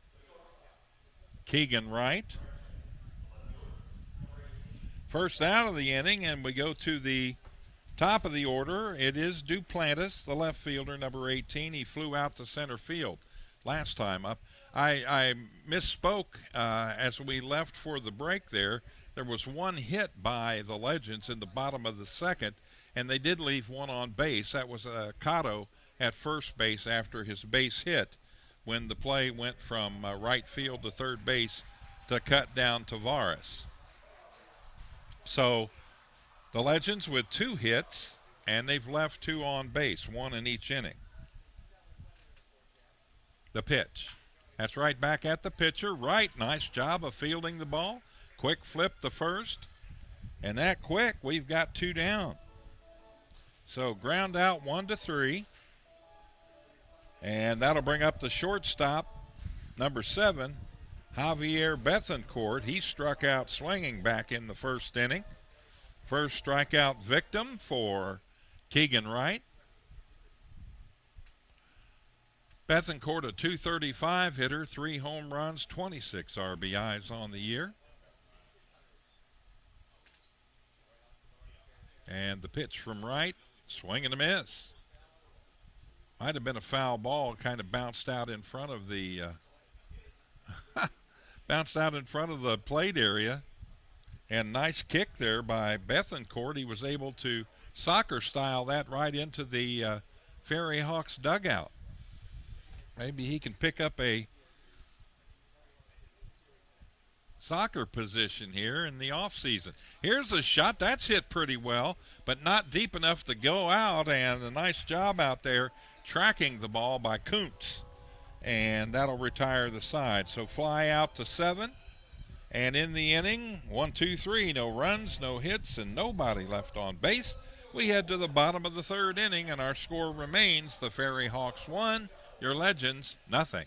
Keegan Wright. First out of the inning, and we go to the top of the order. It is Duplantis, the left fielder, number 18. He flew out to center field last time up. I misspoke as we left for the break there. There was 1 hit by the Legends in the bottom of the second, and they did leave 1 on base. That was Cotto at first base after his base hit when the play went from right field to third base to cut down Tavares. So the Legends with 2 hits, and they've left 2 on base, 1 in each inning. The pitch. That's right back at the pitcher. Right, nice job of fielding the ball. Quick flip the first. And that quick, we've got 2 down. So ground out 1-3. And that'll bring up the shortstop, number 7, Javier Bethancourt. He struck out swinging back in the first inning. First strikeout victim for Keegan Wright. Bethancourt, a .235 hitter, 3 home runs, 26 RBIs on the year. And the pitch from right, swing and a miss. Might have been a foul ball, kind of bounced out in front of the plate area. And nice kick there by Bethancourt. He was able to soccer style that right into the FerryHawks dugout. Maybe he can pick up a soccer position here in the offseason. Here's a shot. That's hit pretty well, but not deep enough to go out, and a nice job out there tracking the ball by Kuntz. And that'll retire the side. So fly out to 7. And in the inning, 1, 2, 3, no runs, no hits, and nobody left on base. We head to the bottom of the 3rd inning, and our score remains the FerryHawks 1, your Legends nothing.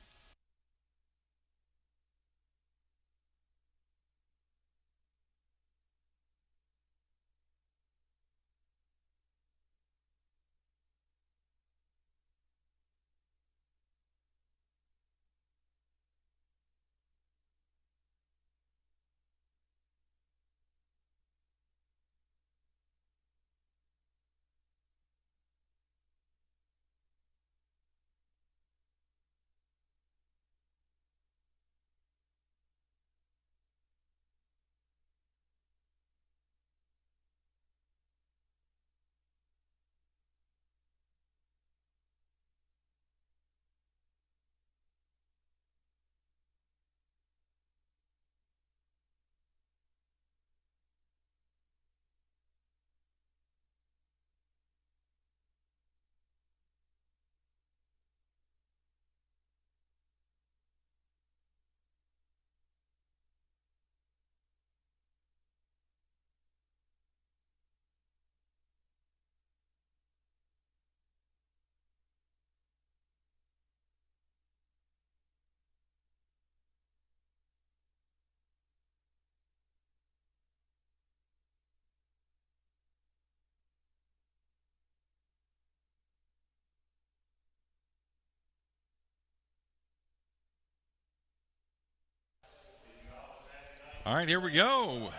All right, here we go.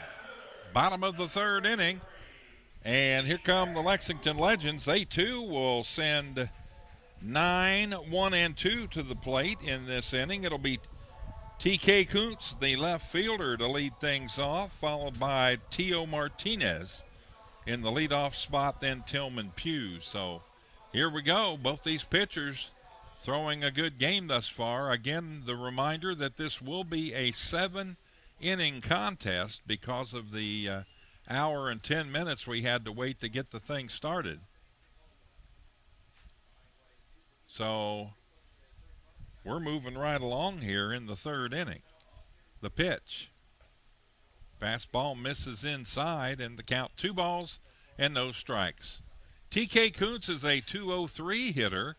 Bottom of the third inning. And here come the Lexington Legends. They, too, will send 9, 1, and 2 to the plate in this inning. It'll be T.K. Kuntz, the left fielder, to lead things off, followed by Tio Martinez in the leadoff spot, then Tillman Pugh. So here we go. Both these pitchers throwing a good game thus far. Again, the reminder that this will be a 7-inning contest because of the hour and 10 minutes we had to wait to get the thing started. So we're moving right along here in the third inning. The pitch. Fastball misses inside, and the count 2 balls and no strikes. T.K. Kuntz is a .203 hitter.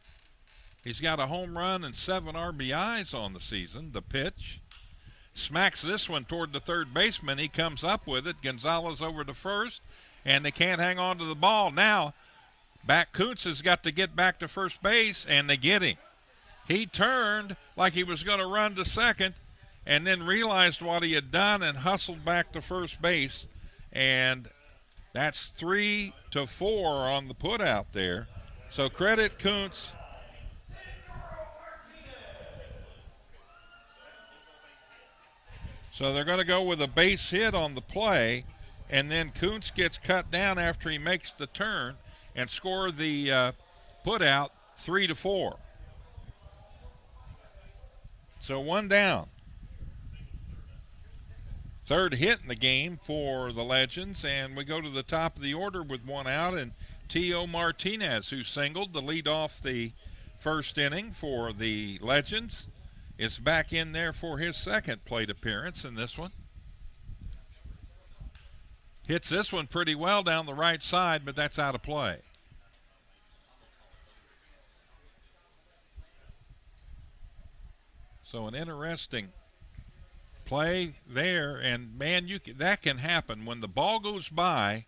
He's got a home run and 7 RBIs on the season. The pitch. Smacks this one toward the third baseman. He comes up with it. Gonzalez over to first, and they can't hang on to the ball. Now, Kuntz has got to get back to first base, and they get him. He turned like he was going to run to second and then realized what he had done and hustled back to first base. And that's 3-4 on the put out there. So credit Kuntz. So they're going to go with a base hit on the play, and then Kuntz gets cut down after he makes the turn and score the put out 3-4. So 1 down. Third hit in the game for the Legends, and we go to the top of the order with 1 out, and Tio Martinez, who singled to lead off the first inning for the Legends, is back in there for his second plate appearance in this one. Hits this one pretty well down the right side, but that's out of play. So an interesting play there, and man, that can happen. When the ball goes by,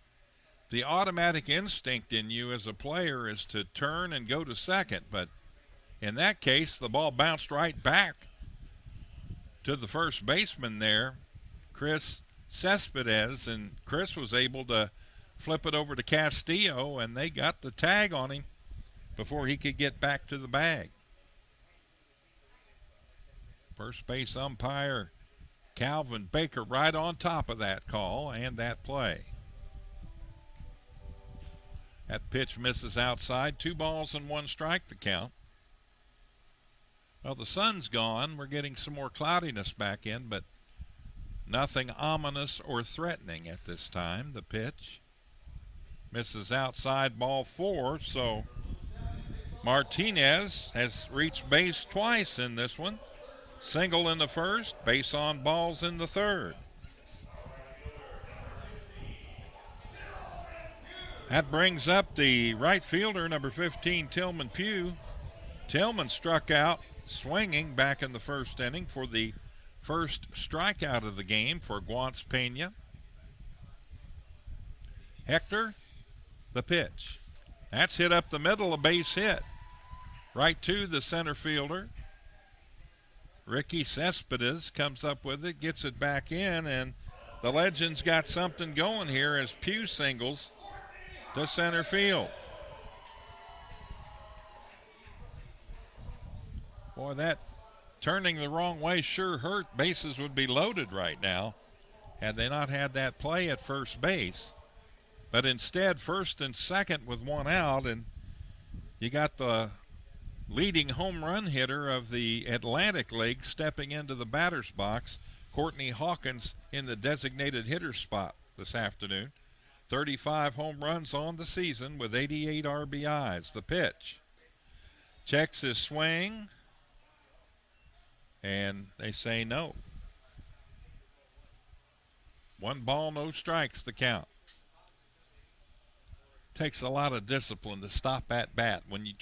the automatic instinct in you as a player is to turn and go to second, but in that case, the ball bounced right back to the first baseman there, Chris Cespedes, and Chris was able to flip it over to Castillo, and they got the tag on him before he could get back to the bag. First base umpire Calvin Baker right on top of that call and that play. That pitch misses outside. 2 balls and 1 strike the count. Well, the sun's gone. We're getting some more cloudiness back in, but nothing ominous or threatening at this time. The pitch misses outside, ball 4. So Martinez has reached base twice in this one. Single in the first, base on balls in the third. That brings up the right fielder, number 15, Tillman Pugh. Tillman struck out swinging back in the first inning for the first strikeout of the game for Guance Pena. Hector, the pitch. That's hit up the middle, a base hit. Right to the center fielder. Ricky Cespedes comes up with it, gets it back in, and the Legends got something going here as Pugh singles to center field. Boy, that turning the wrong way sure hurt. Bases would be loaded right now had they not had that play at first base. But instead, first and second with 1 out, and you got the leading home run hitter of the Atlantic League stepping into the batter's box, Courtney Hawkins, in the designated hitter spot this afternoon. 35 home runs on the season with 88 RBIs. The pitch. Checks his swing, and they say no. 1 ball, no strikes, the count. Takes a lot of discipline to stop at bat when you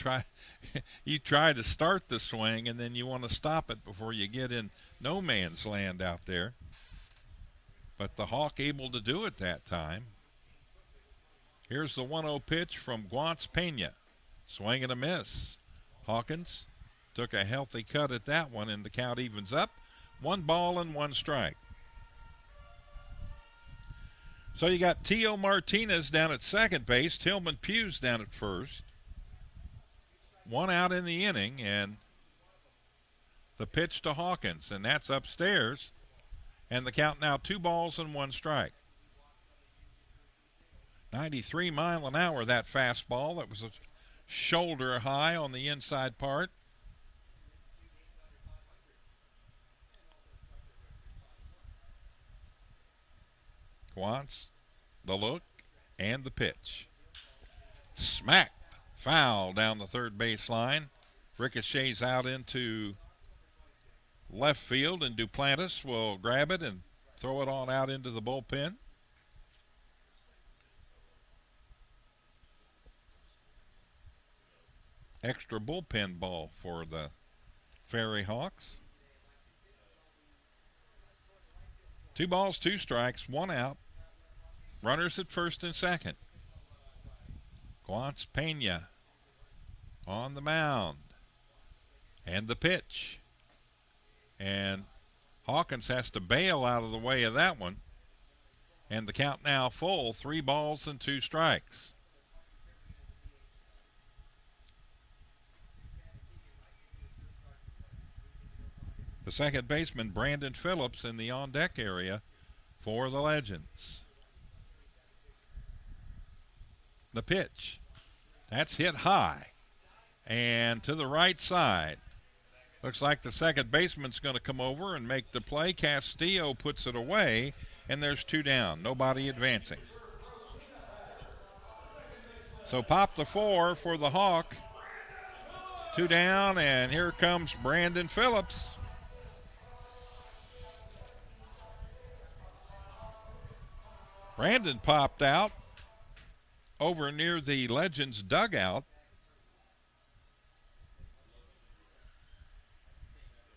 try to start the swing and then you want to stop it before you get in no man's land out there. But the Hawk able to do it that time. Here's the 1-0 pitch from Guance Pena. Swing and a miss. Hawkins took a healthy cut at that one, and the count evens up. 1 ball and 1 strike. So you got Tio Martinez down at second base, Tillman Pugh's down at first. One out in the inning, and the pitch to Hawkins, and that's upstairs. And the count now 2 balls and 1 strike. 93 mile an hour, that fastball. That was a shoulder high on the inside part. Wants the look and the pitch. Smacked foul down the third base line. Ricochets out into left field, and Duplantis will grab it and throw it on out into the bullpen. Extra bullpen ball for the FerryHawks. 2 balls, 2 strikes, 1 out. Runners at first and second. Guance Pena on the mound. And the pitch. And Hawkins has to bail out of the way of that one. And the count now full, 3 balls and 2 strikes. The second baseman, Brandon Phillips, in the on-deck area for the Legends. The pitch. That's hit high and to the right side. Looks like the second baseman's going to come over and make the play. Castillo puts it away, and there's 2 down. Nobody advancing. So pop the 4 for the Hawk. 2 down, and here comes Brandon Phillips. Brandon popped out over near the Legends dugout.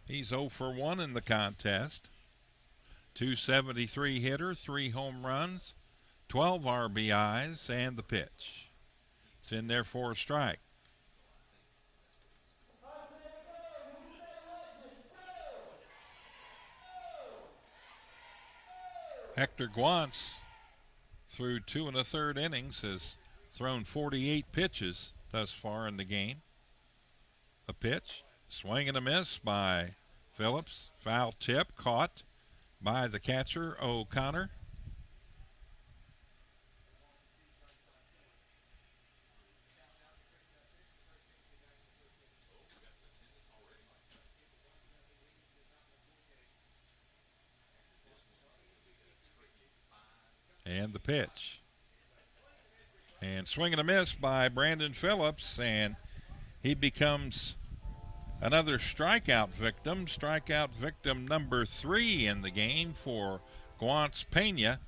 He's 0 for 1 in the contest. 273 hitter, 3 home runs, 12 RBIs, and the pitch. It's in there for a strike. Hector Guance, through 2 1/3 innings, has thrown 48 pitches thus far in the game. A pitch, swing and a miss by Phillips. Foul tip caught by the catcher, O'Connor. And the pitch. And swing and a miss by Brandon Phillips, and he becomes another strikeout victim. Strikeout victim number 3 in the game for Guance Pena.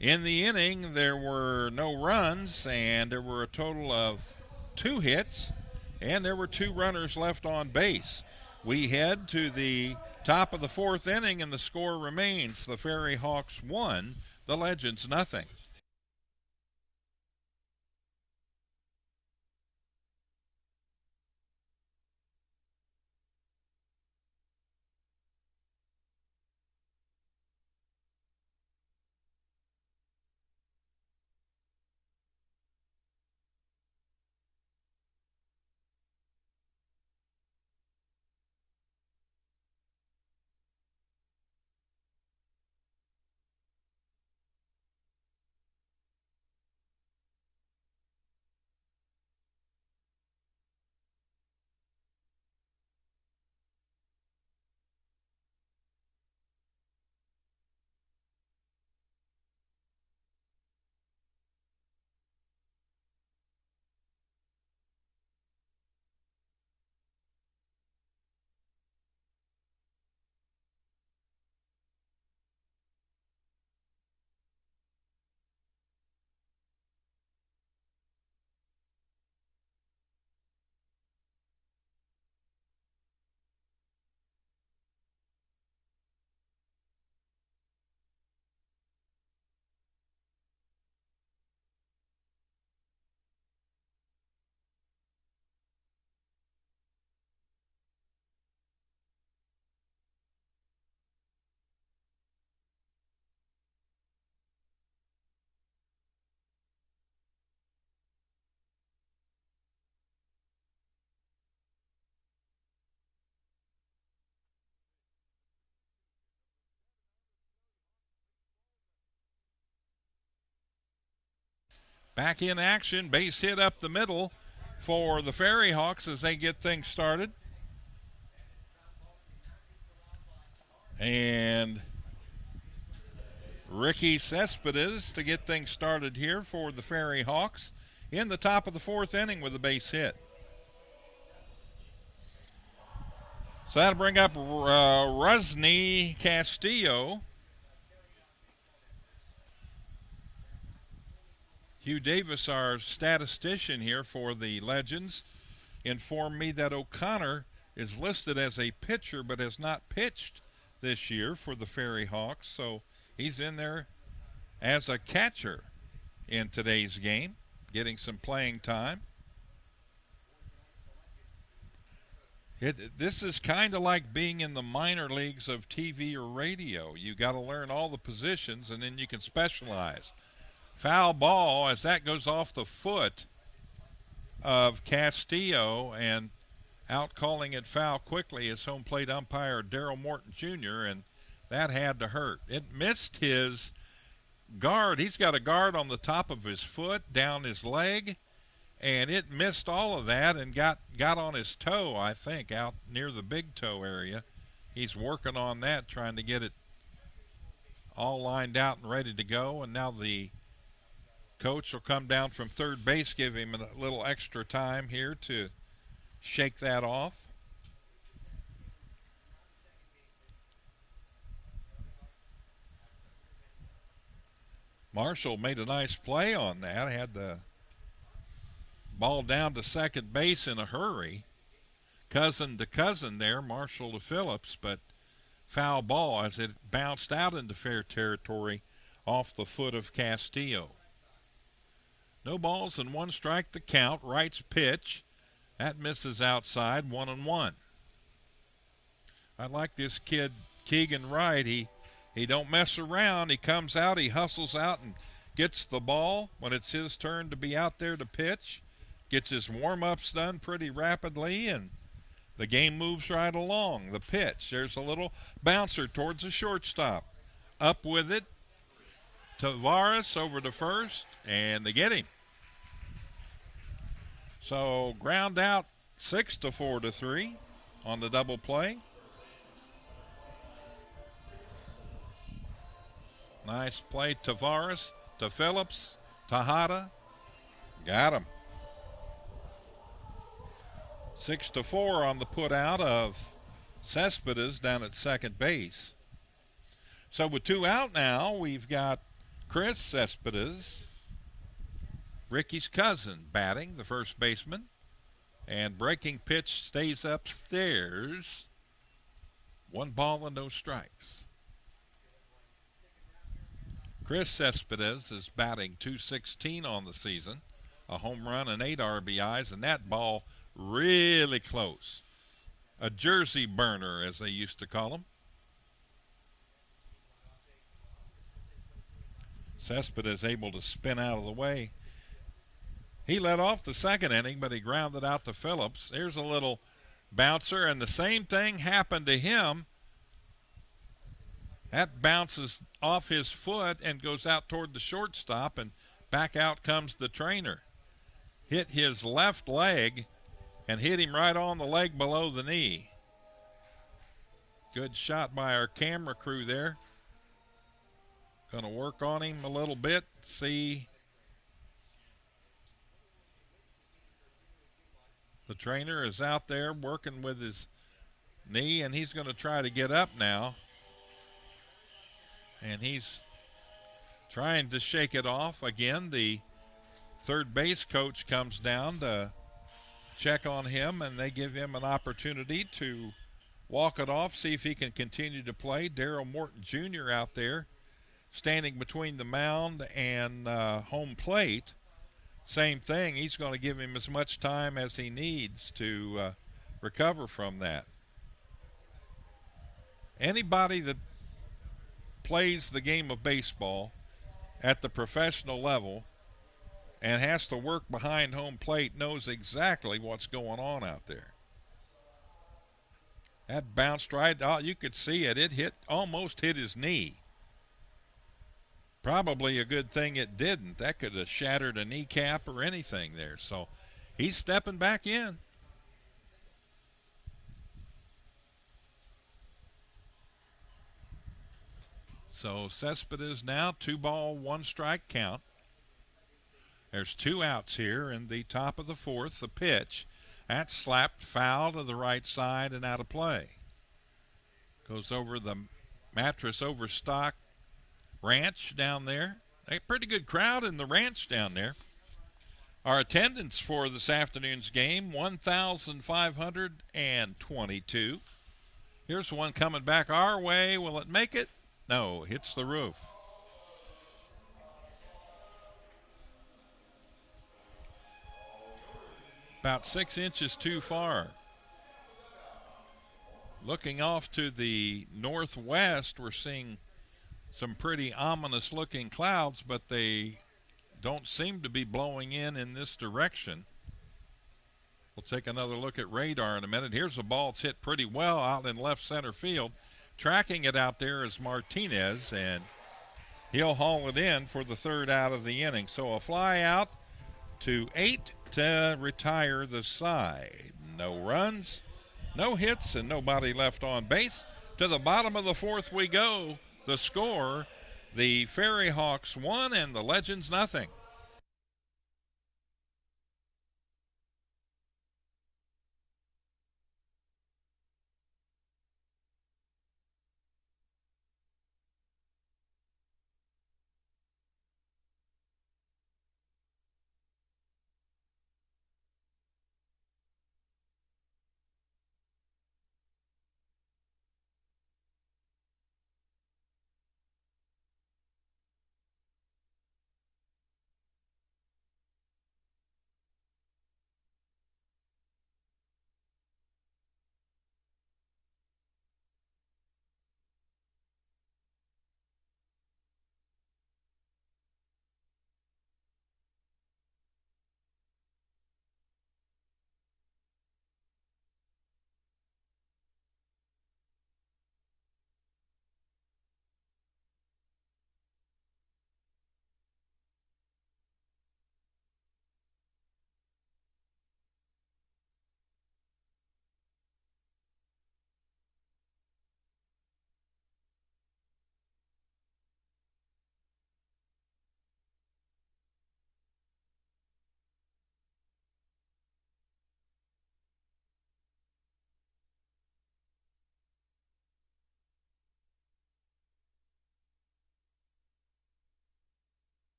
In the inning, there were no runs, and there were a total of 2 hits, and there were 2 runners left on base. We head to the top of the 4th inning, and the score remains the FerryHawks 1, the Legends nothing. back in action. Base hit up the middle for the FerryHawks as they get things started. And Ricky Cespedes to get things started here for the FerryHawks in the top of the fourth inning with a base hit. So that'll bring up Rusney Castillo. Hugh Davis, our statistician here for the Legends, informed me that O'Connor is listed as a pitcher but has not pitched this year for the FerryHawks. So he's in there as a catcher in today's game, getting some playing time. This is kind of like being in the minor leagues of TV or radio. You got to learn all the positions and then you can specialize. Foul ball as that goes off the foot of Castillo, and out calling it foul quickly is home plate umpire Darrell Morton Jr., and that had to hurt. It missed his guard. He's got a guard on the top of his foot, down his leg, and it missed all of that and got on his toe, I think, out near the big toe area. He's working on that, trying to get it all lined out and ready to go, and now the coach will come down from third base, give him a little extra time here to shake that off. Marshall made a nice play on that, had the ball down to second base in a hurry. Cousin to cousin there, Marshall to Phillips, but foul ball as it bounced out into fair territory off the foot of Castillo. No balls and one strike the count. Wright's pitch. That misses outside, 1-1. I like this kid, Keegan Wright. He don't mess around. He comes out, he hustles out and gets the ball when it's his turn to be out there to pitch. Gets his warm-ups done pretty rapidly, and the game moves right along. The pitch, there's a little bouncer towards the shortstop. Up with it, Tavares over to first, and they get him. So ground out 6-4-3 on the double play. Nice play, Tavares to Phillips, Tejada, got him. 6-4 on the put out of Cespedes down at second base. So with two out now, we've got Chris Cespedes, Ricky's cousin, batting, the first baseman. And breaking pitch stays upstairs. 1 ball and no strikes. Chris Cespedes is batting .216 on the season. A home run and 8 RBIs, and that ball really close. A jersey burner, as they used to call him. Cespedes able to spin out of the way. He led off the second inning, but he grounded out to Phillips. There's a little bouncer, and the same thing happened to him. That bounces off his foot and goes out toward the shortstop, and back out comes the trainer. Hit his left leg and hit him right on the leg below the knee. Good shot by our camera crew there. Going to work on him a little bit, see. The trainer is out there working with his knee, and he's going to try to get up now. And he's trying to shake it off. Again, the third base coach comes down to check on him, and they give him an opportunity to walk it off, see if he can continue to play. Darrell Morton Jr. out there standing between the mound and home plate. Same thing, he's going to give him as much time as he needs to recover from that. Anybody that plays the game of baseball at the professional level and has to work behind home plate knows exactly what's going on out there. That bounced right out. You could see it. It almost hit his knee. Probably a good thing it didn't. That could have shattered a kneecap or anything there. So he's stepping back in. So Cespedes now 2-ball, 1-strike count. There's 2 outs here in the top of the 4th. The pitch, that's slapped foul to the right side and out of play. Goes over the Mattress Overstock Ranch down there. A pretty good crowd in the ranch down there. Our attendance for this afternoon's game, 1,522. Here's one coming back our way. Will it make it? No, hits the roof. About 6 inches too far. Looking off to the northwest, we're seeing some pretty ominous looking clouds, but they don't seem to be blowing in this direction. We'll take another look at radar in a minute. Here's a ball that's hit pretty well out in left center field. Tracking it out there is Martinez, and he'll haul it in for the 3rd out of the inning. So a fly out to 8 to retire the side. No runs, no hits, and nobody left on base. To the bottom of the 4th we go. The score, the FerryHawks 1 and the Legends nothing.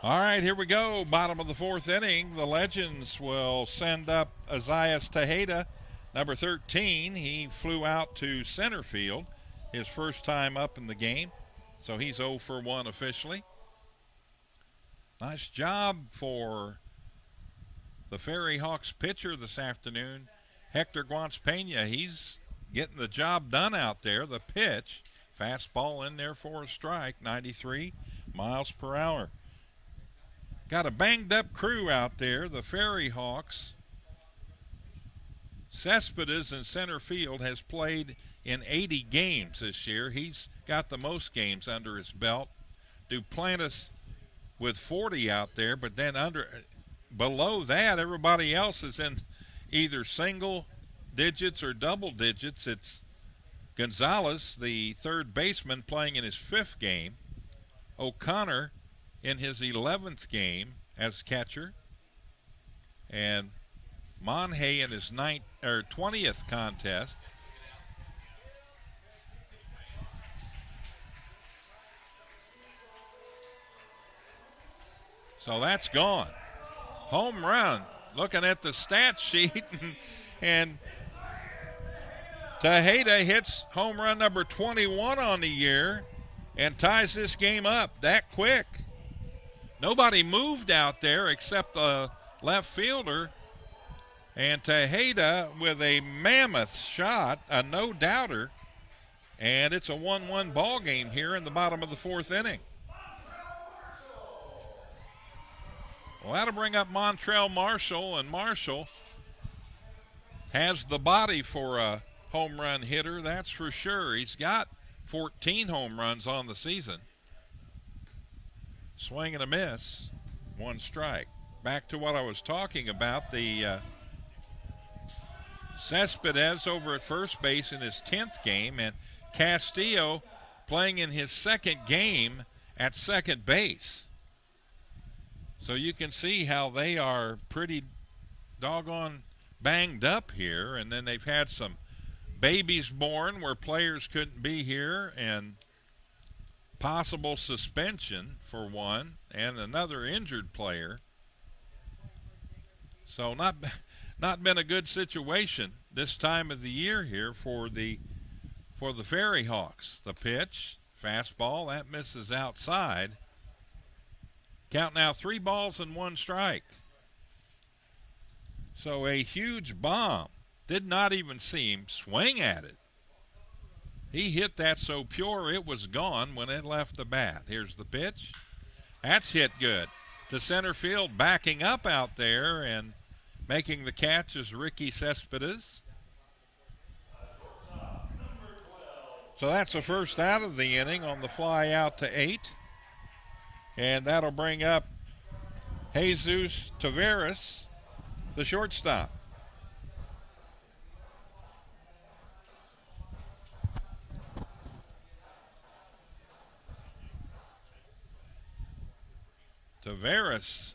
All right, here we go. Bottom of the 4th inning. The Legends will send up Isaias Tejeda, number 13. He flew out to center field his first time up in the game, so he's 0 for 1 officially. Nice job for the FerryHawks pitcher this afternoon, Hector Guanspena. He's getting the job done out there. The pitch, fastball in there for a strike, 93 miles per hour. Got a banged up crew out there, the FerryHawks. Cespedes in center field has played in 80 games this year. He's got the most games under his belt. Duplantis with 40 out there, but then below that, everybody else is in either single digits or double digits. It's Gonzalez, the 3rd baseman, playing in his 5th game. O'Connor in his 11th game as catcher, and Monhay in his 20th contest. So that's gone. Home run. Looking at the stat sheet, and Tejeda hits home run number 21 on the year and ties this game up that quick. Nobody moved out there except the left fielder, And Tejeda with a mammoth shot, a no-doubter. And it's a 1-1 ball game here in the bottom of the fourth inning. Well, that'll bring up Montrell Marshall, and Marshall has the body for a home run hitter, that's for sure. He's got 14 home runs on the season. Swing and a miss, one strike. Back to what I was talking about, the Cespedes over at first base in his 10th game, and Castillo playing in his second game at second base. So you can see how they are pretty doggone banged up here, and then they've had some babies born where players couldn't be here, and possible suspension for one, and another injured player. So not been a good situation this time of the year here for the FerryHawks. The pitch, fastball, that misses outside. Count now 3 balls and 1 strike. So a huge bomb. Did not even see him swing at it. He hit that so pure it was gone when it left the bat. Here's the pitch. That's hit good. To center field, backing up out there and making the catch is Ricky Cespedes. So that's the first out of the inning on the fly out to 8. And that'll bring up Jesus Taveras, the shortstop. Taveras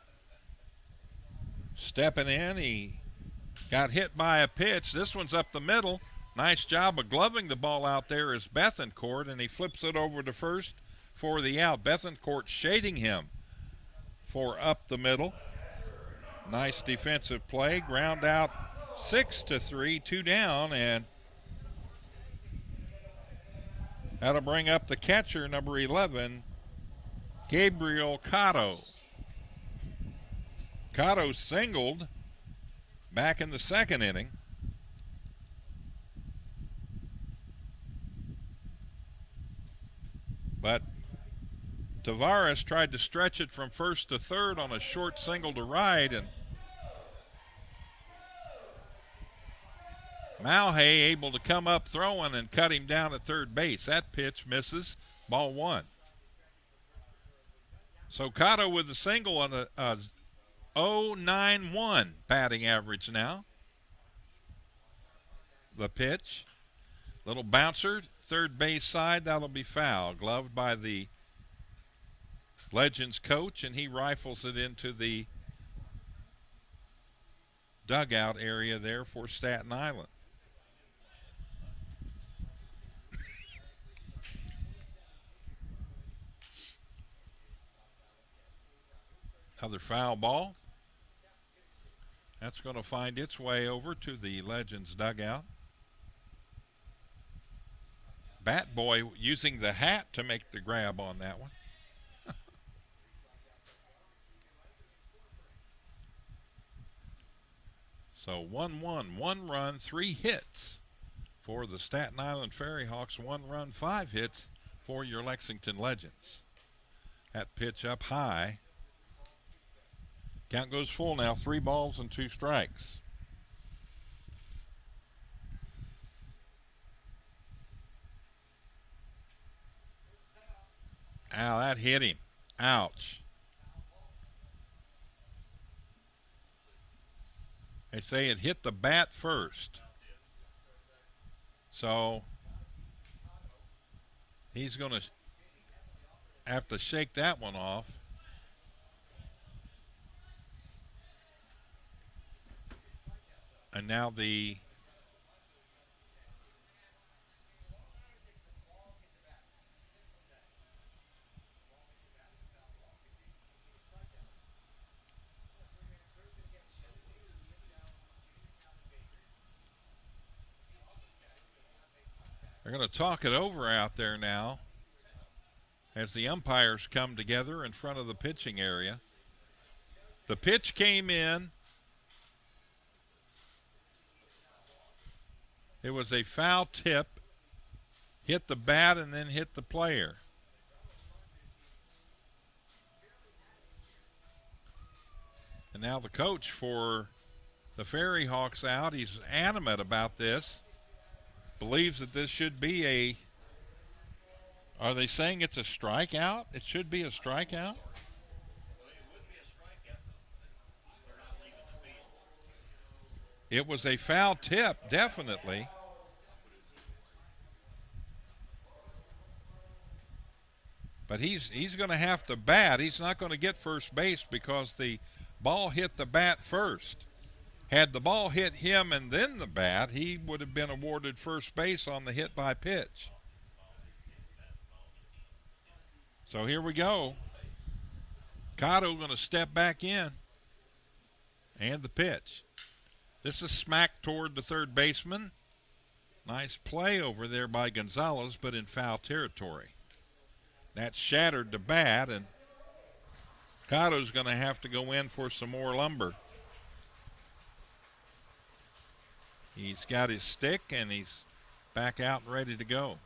stepping in. He got hit by a pitch. This one's up the middle. Nice job of gloving the ball out there is Bethencourt, and he flips it over to first for the out. Bethencourt shading him for up the middle. Nice defensive play. Ground out 6-3, 2 down, and that'll bring up the catcher, number 11, Gabriel Cotto. Cotto singled back in the second inning. But Tavares tried to stretch it from first to third on a short single to right, and Malhay able to come up throwing and cut him down at third base. That pitch misses, ball 1. So Cotto with the single on a 0.91 batting average now. The pitch, little bouncer, third base side, that'll be foul. Gloved by the Legends coach, and he rifles it into the dugout area there for Staten Island. Another foul ball. That's going to find its way over to the Legends dugout. Bat Boy using the hat to make the grab on that one. So 1-1, 1 run, 3 hits for the Staten Island FerryHawks. 1 run, 5 hits for your Lexington Legends. That pitch up high. Count goes full now, 3 balls and 2 strikes. Ow, that hit him. Ouch. They say it hit the bat first. So he's going to have to shake that one off. And now they're going to talk it over out there now as the umpires come together in front of the pitching area. The pitch came in It was a foul tip, hit the bat and then hit the player. And now the coach for the FerryHawks out. He's adamant about this. Believes that this should be a, are they saying it's a strikeout? It should be a strikeout? It was a foul tip, definitely. But he's going to have to bat. He's not going to get first base because the ball hit the bat first. Had the ball hit him and then the bat, he would have been awarded first base on the hit by pitch. So here we go. Cotto going to step back in. And the pitch. This is smacked toward the third baseman. Nice play over there by Gonzalez, but in foul territory. That shattered the bat, and Cotto's going to have to go in for some more lumber. He's got his stick, and he's back out and ready to go.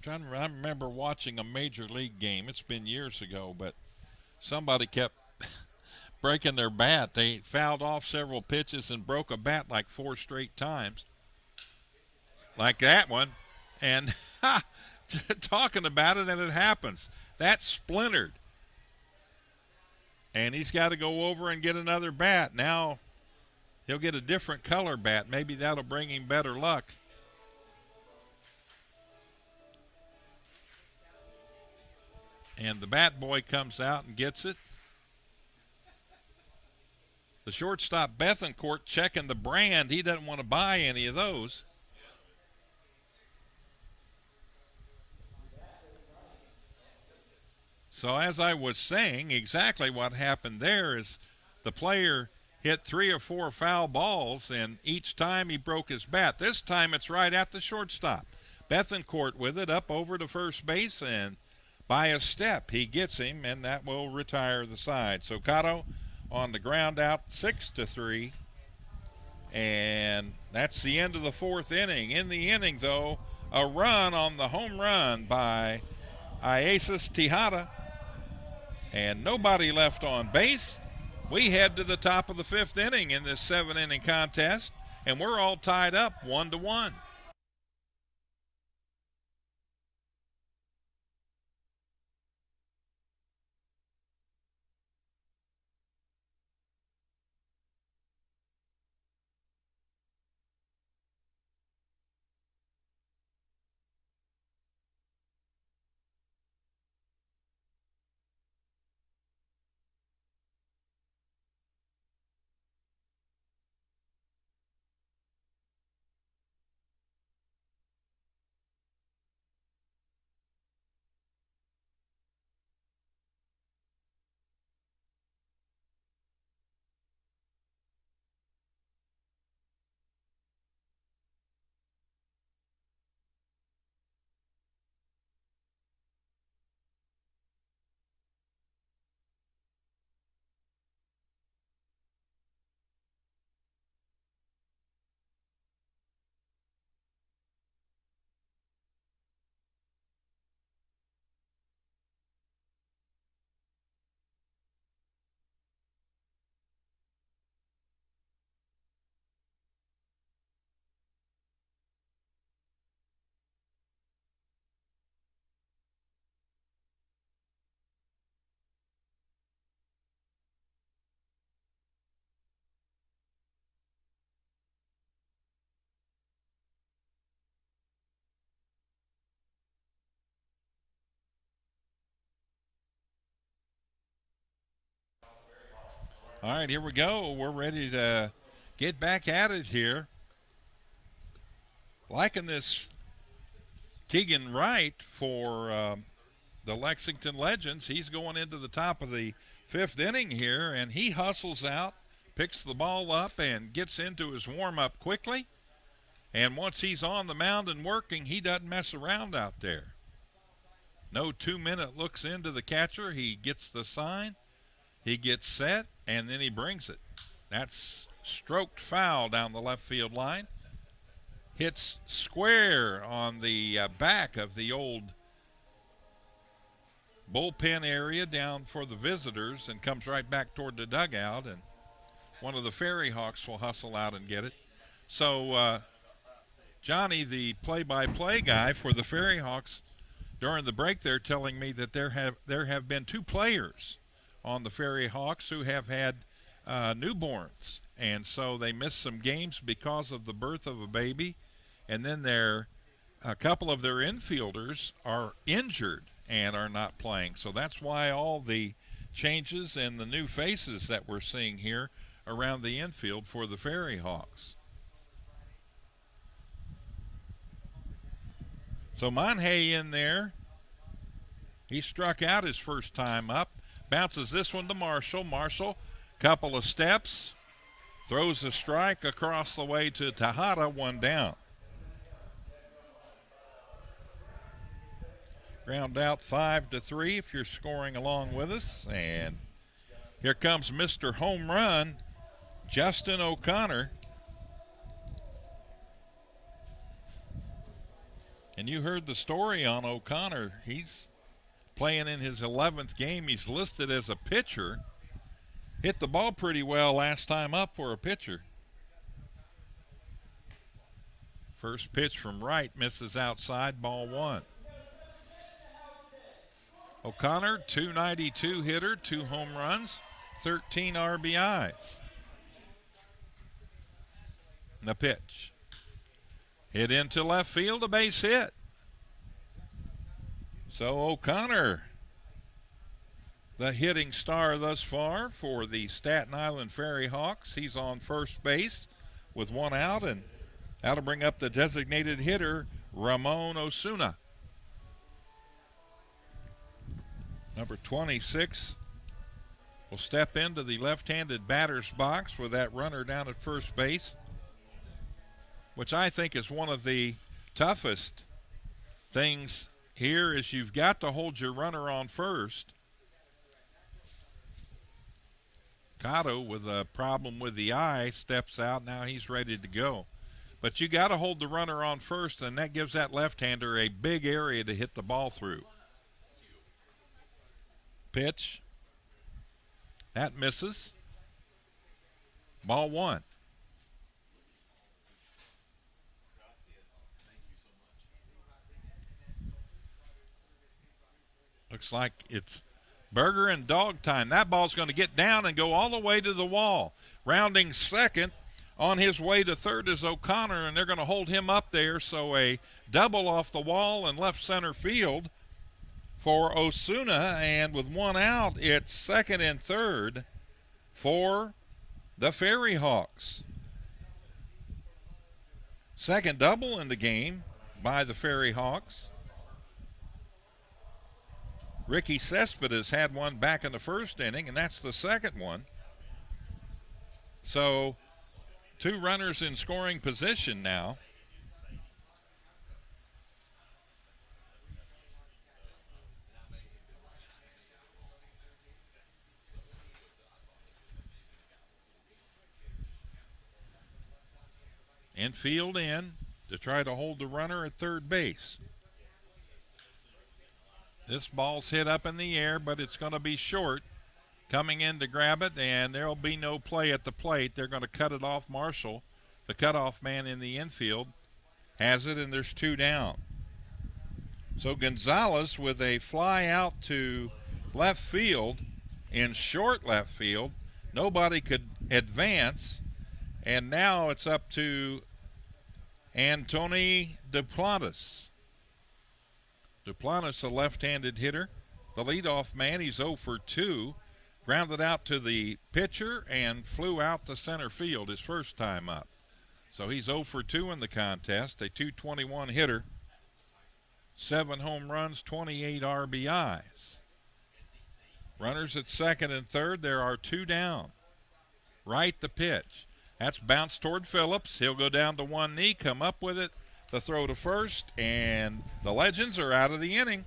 I remember watching a major league game. It's been years ago, but somebody kept breaking their bat. They fouled off several pitches and broke a bat like 4 straight times. Like that one. And talking about it, and it happens. That splintered. And he's got to go over and get another bat. Now he'll get a different color bat. Maybe that'll bring him better luck. And the bat boy comes out and gets it. The shortstop, Bethencourt, checking the brand. He doesn't want to buy any of those. So as I was saying, exactly what happened there is the player hit 3 or 4 foul balls, and each time he broke his bat. This time it's right at the shortstop. Bethencourt with it up over to first base, and by a step he gets him, and that will retire the side. So Cotto on the ground out, 6-3, and that's the end of the 4th inning. In the inning, though, a run on the home run by Iasis Tejada, and nobody left on base. We head to the top of the 5th inning in this 7-inning contest, and we're all tied up 1-1. All right, here we go. We're ready to get back at it here. Liking this Keegan Wright for the Lexington Legends. He's going into the top of the 5th inning here, and he hustles out, picks the ball up, and gets into his warm-up quickly. And once he's on the mound and working, he doesn't mess around out there. No 2-minute looks into the catcher. He gets the sign. He gets set, and then he brings it. That's stroked foul down the left field line. Hits square on the back of the old bullpen area down for the visitors and comes right back toward the dugout, and one of the FerryHawks will hustle out and get it. So Johnny, the play-by-play guy for the FerryHawks, during the break they're telling me that there have been 2 players on the FerryHawks who have had newborns, and so they missed some games because of the birth of a baby, and then a couple of their infielders are injured and are not playing. So that's why all the changes and the new faces that we're seeing here around the infield for the FerryHawks. So Monhay in there. He struck out his first time up. Bounces this one to Marshall. Marshall, couple of steps. Throws a strike across the way to Tejada, 1 down. Ground out 5-3 if you're scoring along with us. And here comes Mr. Home Run, Justin O'Connor. And you heard the story on O'Connor. He's playing in his 11th game. He's listed as a pitcher. Hit the ball pretty well last time up for a pitcher. First pitch from right misses outside, ball 1. O'Connor, .292 hitter, 2 home runs, 13 RBIs. And the pitch. Hit into left field, a base hit. So O'Connor, the hitting star thus far for the Staten Island FerryHawks. He's on first base with 1 out, and that'll bring up the designated hitter, Ramon Osuna. Number 26 will step into the left-handed batter's box with that runner down at first base, which I think is one of the toughest things here, is you've got to hold your runner on first. Cotto, with a problem with the eye, steps out. Now he's ready to go. But you got to hold the runner on first, and that gives that left-hander a big area to hit the ball through. Pitch. That misses. Ball 1. Looks like it's burger and dog time. That ball's going to get down and go all the way to the wall. Rounding second, on his way to third is O'Connor, and they're going to hold him up there. So a double off the wall in left center field for Osuna, and with 1 out, it's second and third for the FerryHawks. Second double in the game by the FerryHawks. Ricky Cespedes had one back in the first inning, and that's the second one. So 2 runners in scoring position now. Infield in to try to hold the runner at third base. This ball's hit up in the air, but it's going to be short. Coming in to grab it, and there'll be no play at the plate. They're going to cut it off. Marshall, the cutoff man in the infield, has it, and there's 2 down. So Gonzalez with a fly out to left field, in short left field. Nobody could advance, and now it's up to Antony Duplantis. Duplantis, a left-handed hitter, the leadoff man. He's 0 for 2. Grounded out to the pitcher and flew out to center field his first time up. So he's 0 for 2 in the contest, a .221 hitter. 7 home runs, 28 RBIs. Runners at second and third. There are 2 down. Right, the pitch. That's bounced toward Phillips. He'll go down to one knee, come up with it, the throw to first, and the Legends are out of the inning.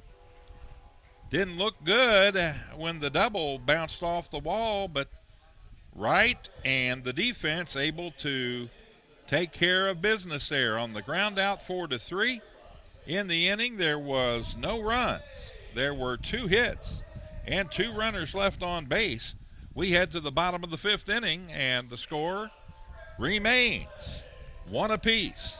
Didn't look good when the double bounced off the wall, but right, and the defense able to take care of business there on the ground out 4-3. In the inning, there was no runs. There were 2 hits and 2 runners left on base. We head to the bottom of the 5th inning, and the score remains 1 apiece.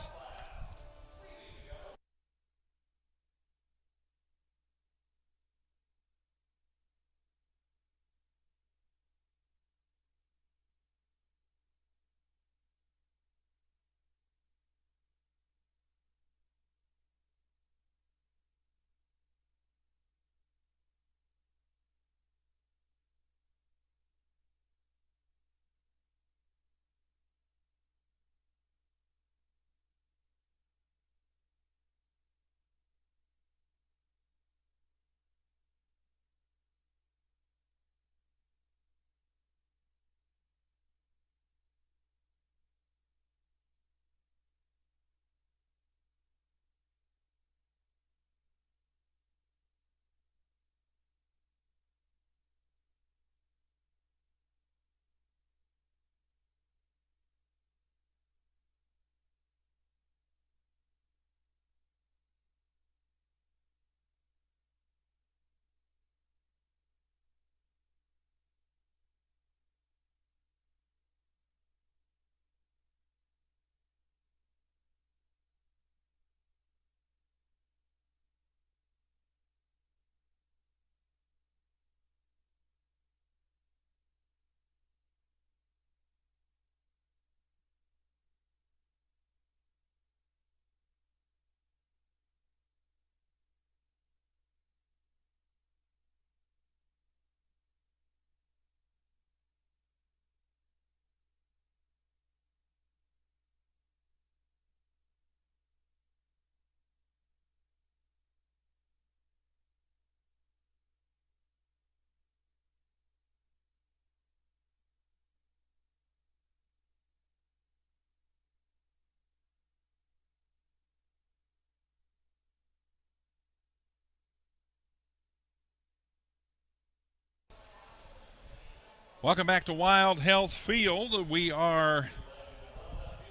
Welcome back to Wild Health Field. We are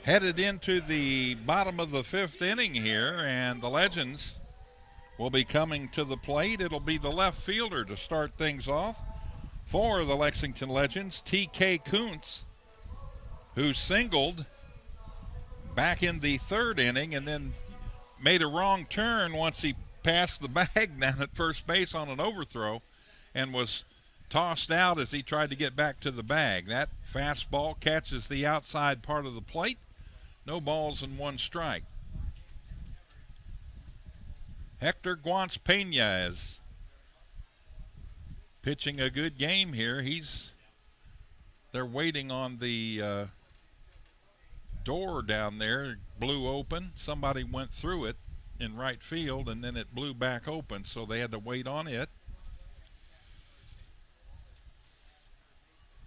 headed into the bottom of the 5th inning here, and the Legends will be coming to the plate. It'll be the left fielder to start things off for the Lexington Legends, T.K. Kuntz, who singled back in the 3rd inning and then made a wrong turn once he passed the bag down at first base on an overthrow and was tossed out as he tried to get back to the bag. That fastball catches the outside part of the plate. No balls and 1 strike. Hector Guantz Pena is pitching a good game here. They're waiting on the door down there. Blew open. Somebody went through it in right field, and then it blew back open, so they had to wait on it.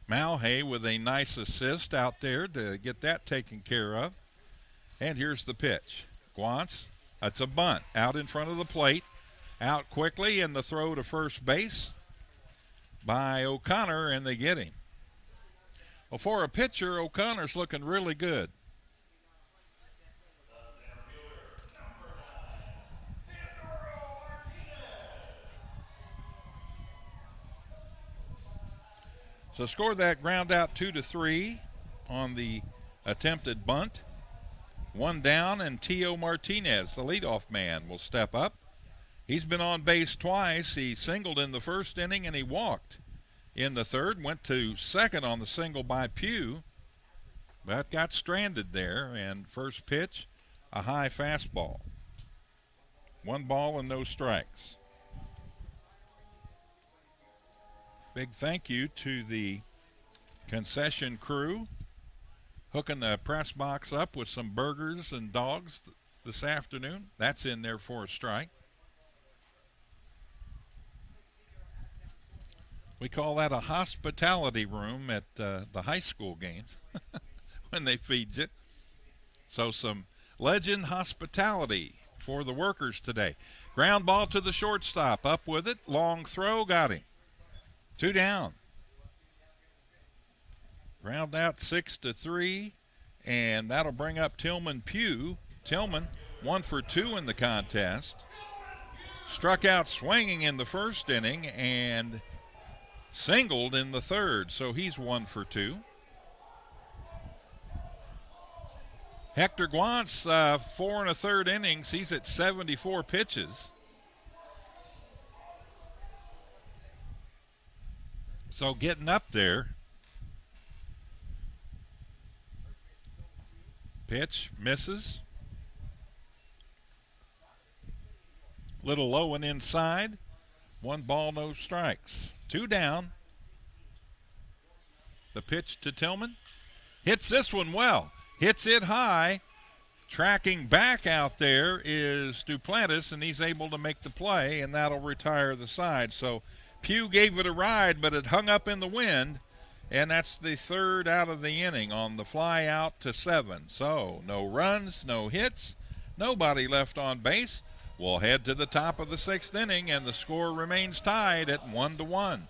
Malhay with a nice assist out there to get that taken care of. And here's the pitch. Guantz, that's a bunt out in front of the plate. Out quickly, and the throw to first base by O'Connor, and they get him. Well, for a pitcher, O'Connor's looking really good. So scored that ground out 2-3 on the attempted bunt. 1 down, and Tio Martinez, the leadoff man, will step up. He's been on base twice. He singled in the 1st inning, and he walked in the 3rd. Went to 2nd on the single by Pugh, but got stranded there. And first pitch, a high fastball. 1 ball and no strikes. Big thank you to the concession crew hooking the press box up with some burgers and dogs this afternoon. That's in there for a strike. We call that a hospitality room at the high school games when they feed you. So some Legend hospitality for the workers today. Ground ball to the shortstop. Up with it. Long throw. Got him. 2 down. Ground out 6-3, and that'll bring up Tillman Pugh. Tillman 1 for 2 in the contest. Struck out swinging in the first inning and singled in the third, so he's 1 for 2. Hector Guantz, 4 1/3 innings. He's at 74 pitches. So getting up there. Pitch misses. Little low and inside. 1 ball, no strikes. 2 down. The pitch to Tillman. Hits this one well. Hits it high. Tracking back out there is Duplantis, and he's able to make the play, and that'll retire the side. So Pugh gave it a ride, but it hung up in the wind, and that's the third out of the inning on the fly out to 7. So no runs, no hits, nobody left on base. We'll head to the top of the 6th inning, and the score remains tied at 1-1.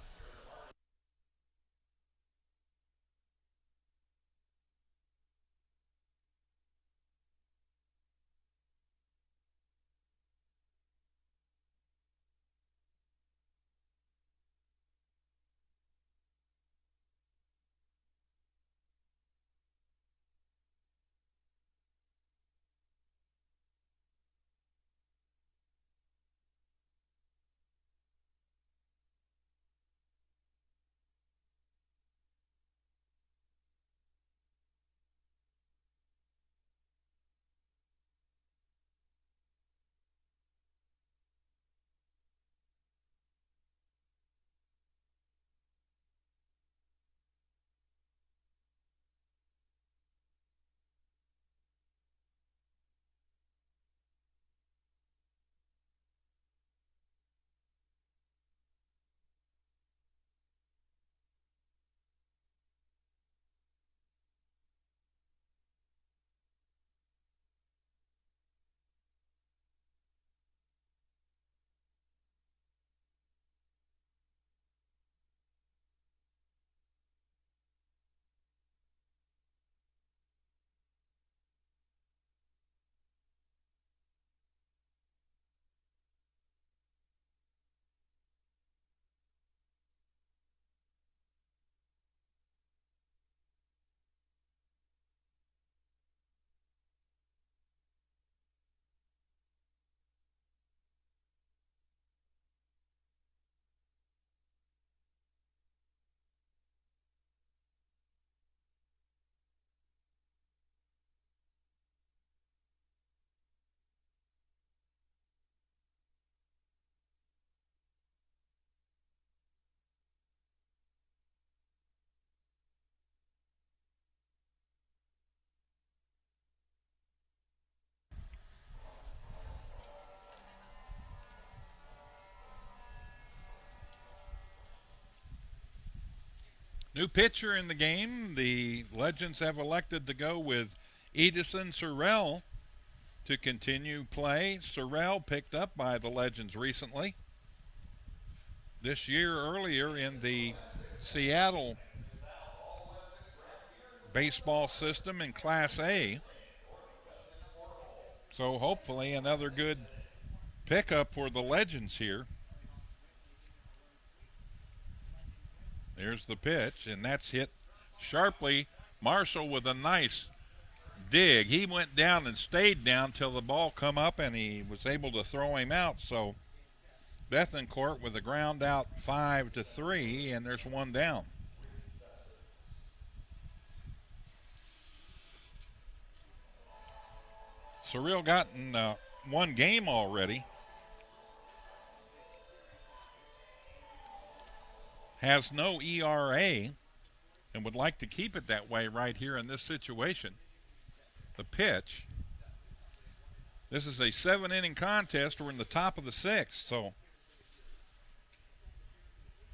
New pitcher in the game. The Legends have elected to go with Edison Sorrell to continue play. Sorrell picked up by the Legends recently. This year earlier in the Seattle baseball system in Class A. So hopefully another good pickup for the Legends here. There's the pitch, and that's hit sharply. Marshall with a nice dig. He went down and stayed down till the ball come up, and he was able to throw him out. So Bethencourt with a ground out 5-3, and there's 1 down. Sorrell gotten 1 game already. Has no ERA and would like to keep it that way right here in this situation. The pitch. This is a 7-inning contest. We're in the top of the 6th, so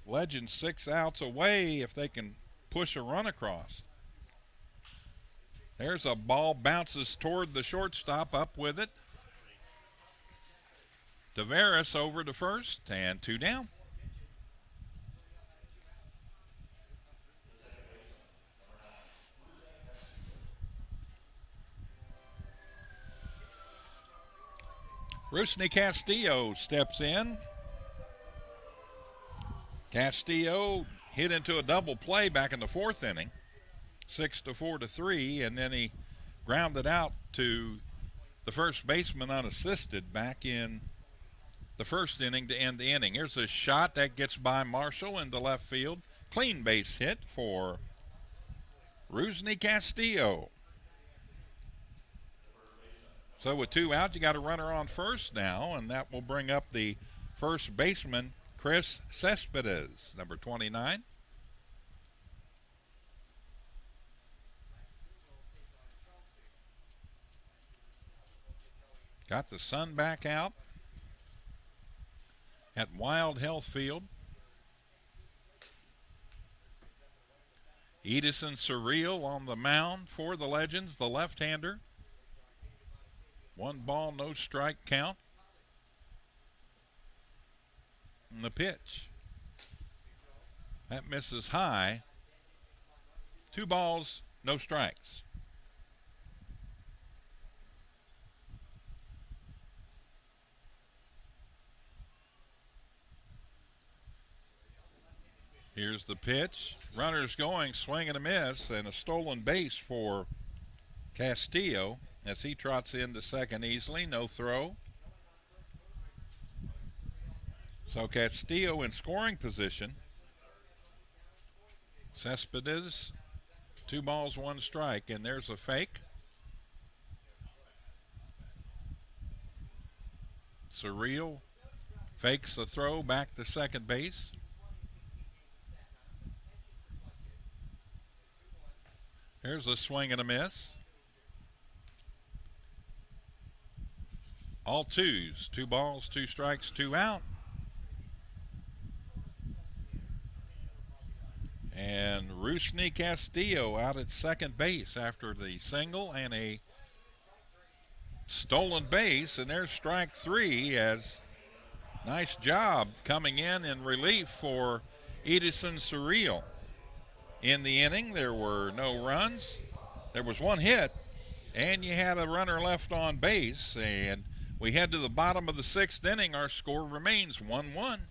Legends 6 outs away if they can push a run across. There's a ball, bounces toward the shortstop, up with it. Tavares over to first, and 2 down. Rusney Castillo steps in. Castillo hit into a double play back in the fourth inning, 6-4-3, and then he grounded out to the first baseman unassisted back in the first inning to end the inning. Here's a shot that gets by Marshall into left field. Clean base hit for Rusney Castillo. So with 2 out, you got a runner on first now, and that will bring up the first baseman, Chris Cespedes, number 29. Got the sun back out at Wild Health Field. Edison Surreal on the mound for the Legends, the left-hander. 1 ball, no strike count. And the pitch. That misses high. 2 balls, no strikes. Here's the pitch. Runners going, swing and a miss, and a stolen base for Castillo as he trots into second easily. No throw. So Castillo in scoring position. Cespedes, 2 balls, 1 strike, and there's a fake. Surreal fakes the throw back to second base. Here's a swing and a miss. All 2s. 2 balls, 2 strikes, 2 out. And Rusney Castillo out at second base after the single and a stolen base. And there's strike 3 as nice job coming in relief for Edison Surreal. In the inning, there were no runs. There was 1 hit, and you had a runner left on base. And we head to the bottom of the 6th inning. Our score remains 1-1.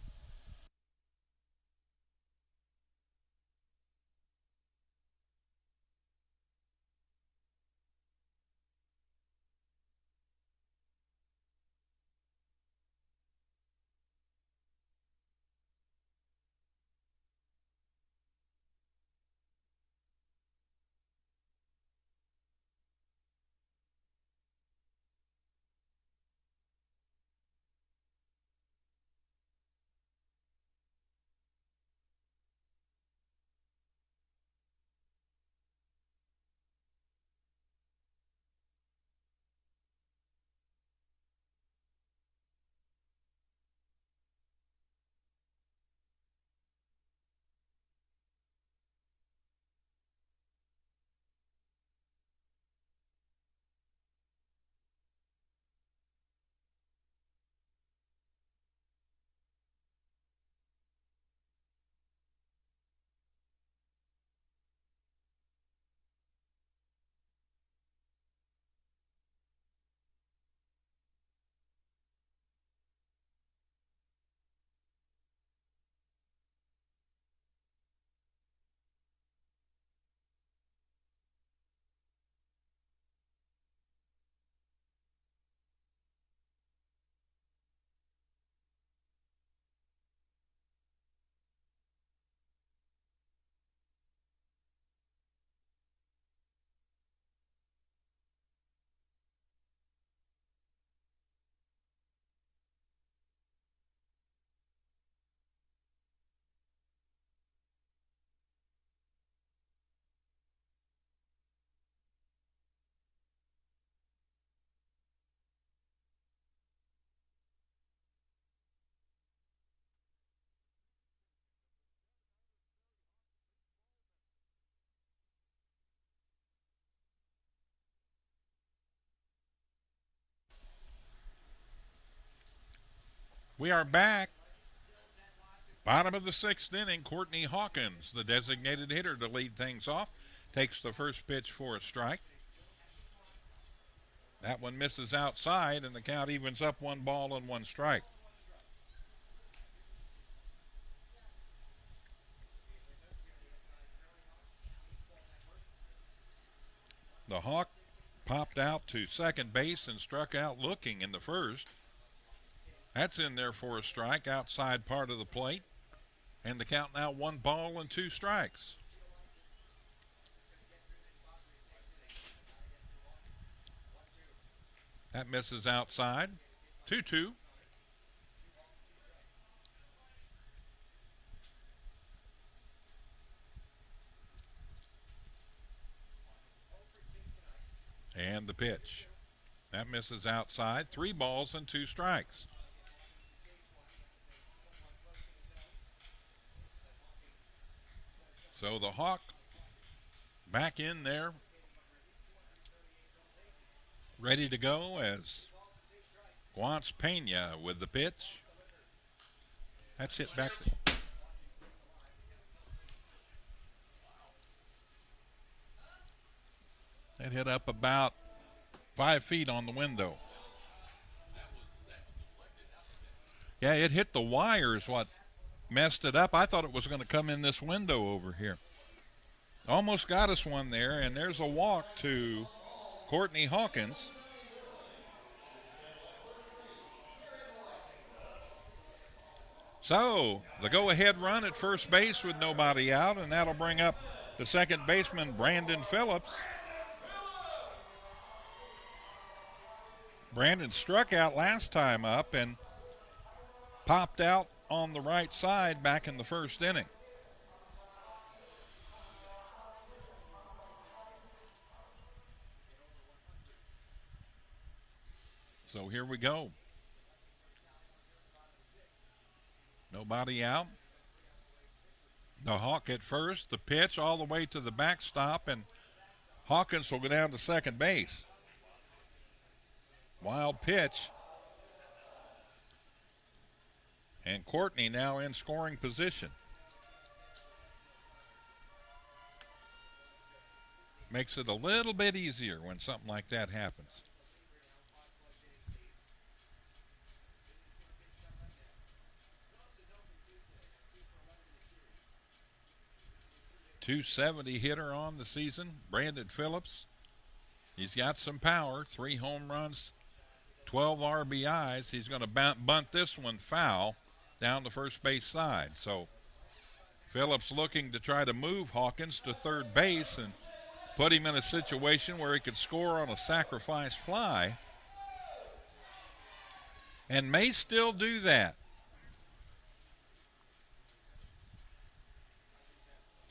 We are back. Bottom of the 6th inning, Courtney Hawkins, the designated hitter to lead things off, takes the first pitch for a strike. That one misses outside, and the count evens up 1 ball and 1 strike. The Hawk popped out to second base and struck out looking in the first. That's in there for a strike outside part of the plate. And the count now 1 ball and 2 strikes. That misses outside. 2-2. And the pitch. That misses outside. 3 balls and 2 strikes. So the Hawk back in there, ready to go as Guance Pena with the pitch. That's hit back. That hit up about 5 feet on the window. Yeah, it hit the wires, what messed it up. I thought it was going to come in this window over here. Almost got us one there, and there's a walk to Courtney Hawkins. So the go-ahead run at first base with nobody out, and that'll bring up the second baseman, Brandon Phillips. Brandon struck out last time up and popped out on the right side back in the first inning. So here we go. Nobody out. The Hawk at first, the pitch all the way to the backstop, and Hawkins will go down to second base. Wild pitch. And Courtney now in scoring position. Makes it a little bit easier when something like that happens. .270 hitter on the season, Brandon Phillips. He's got some power, 3 home runs, 12 RBIs. He's going to bunt this one foul down the first base side. So Phillips looking to try to move Hawkins to third base and put him in a situation where he could score on a sacrifice fly, and may still do that.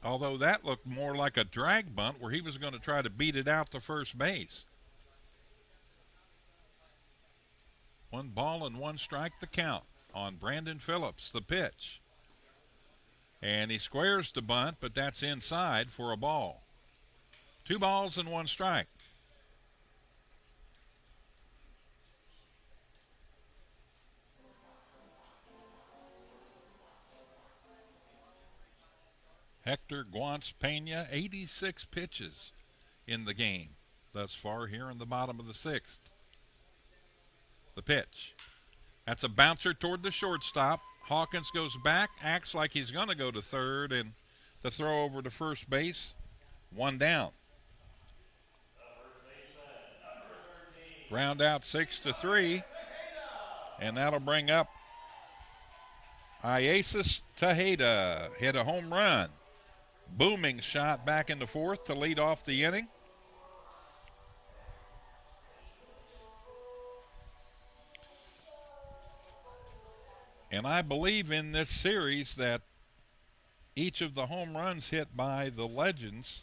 Although that looked more like a drag bunt where he was going to try to beat it out to first base. 1 ball and 1 strike the count on Brandon Phillips, the pitch. And he squares the bunt, but that's inside for a ball. 2 balls and 1 strike. Hector Guance Pena, 86 pitches in the game thus far here in the bottom of the 6th. The pitch. That's a bouncer toward the shortstop. Hawkins goes back, acts like he's going to go to third, and the throw over to first base, 1 down. Ground out 6-3, and that'll bring up Iasis Tejeda. Hit a home run. Booming shot back in the 4th to lead off the inning. And I believe in this series that each of the home runs hit by the Legends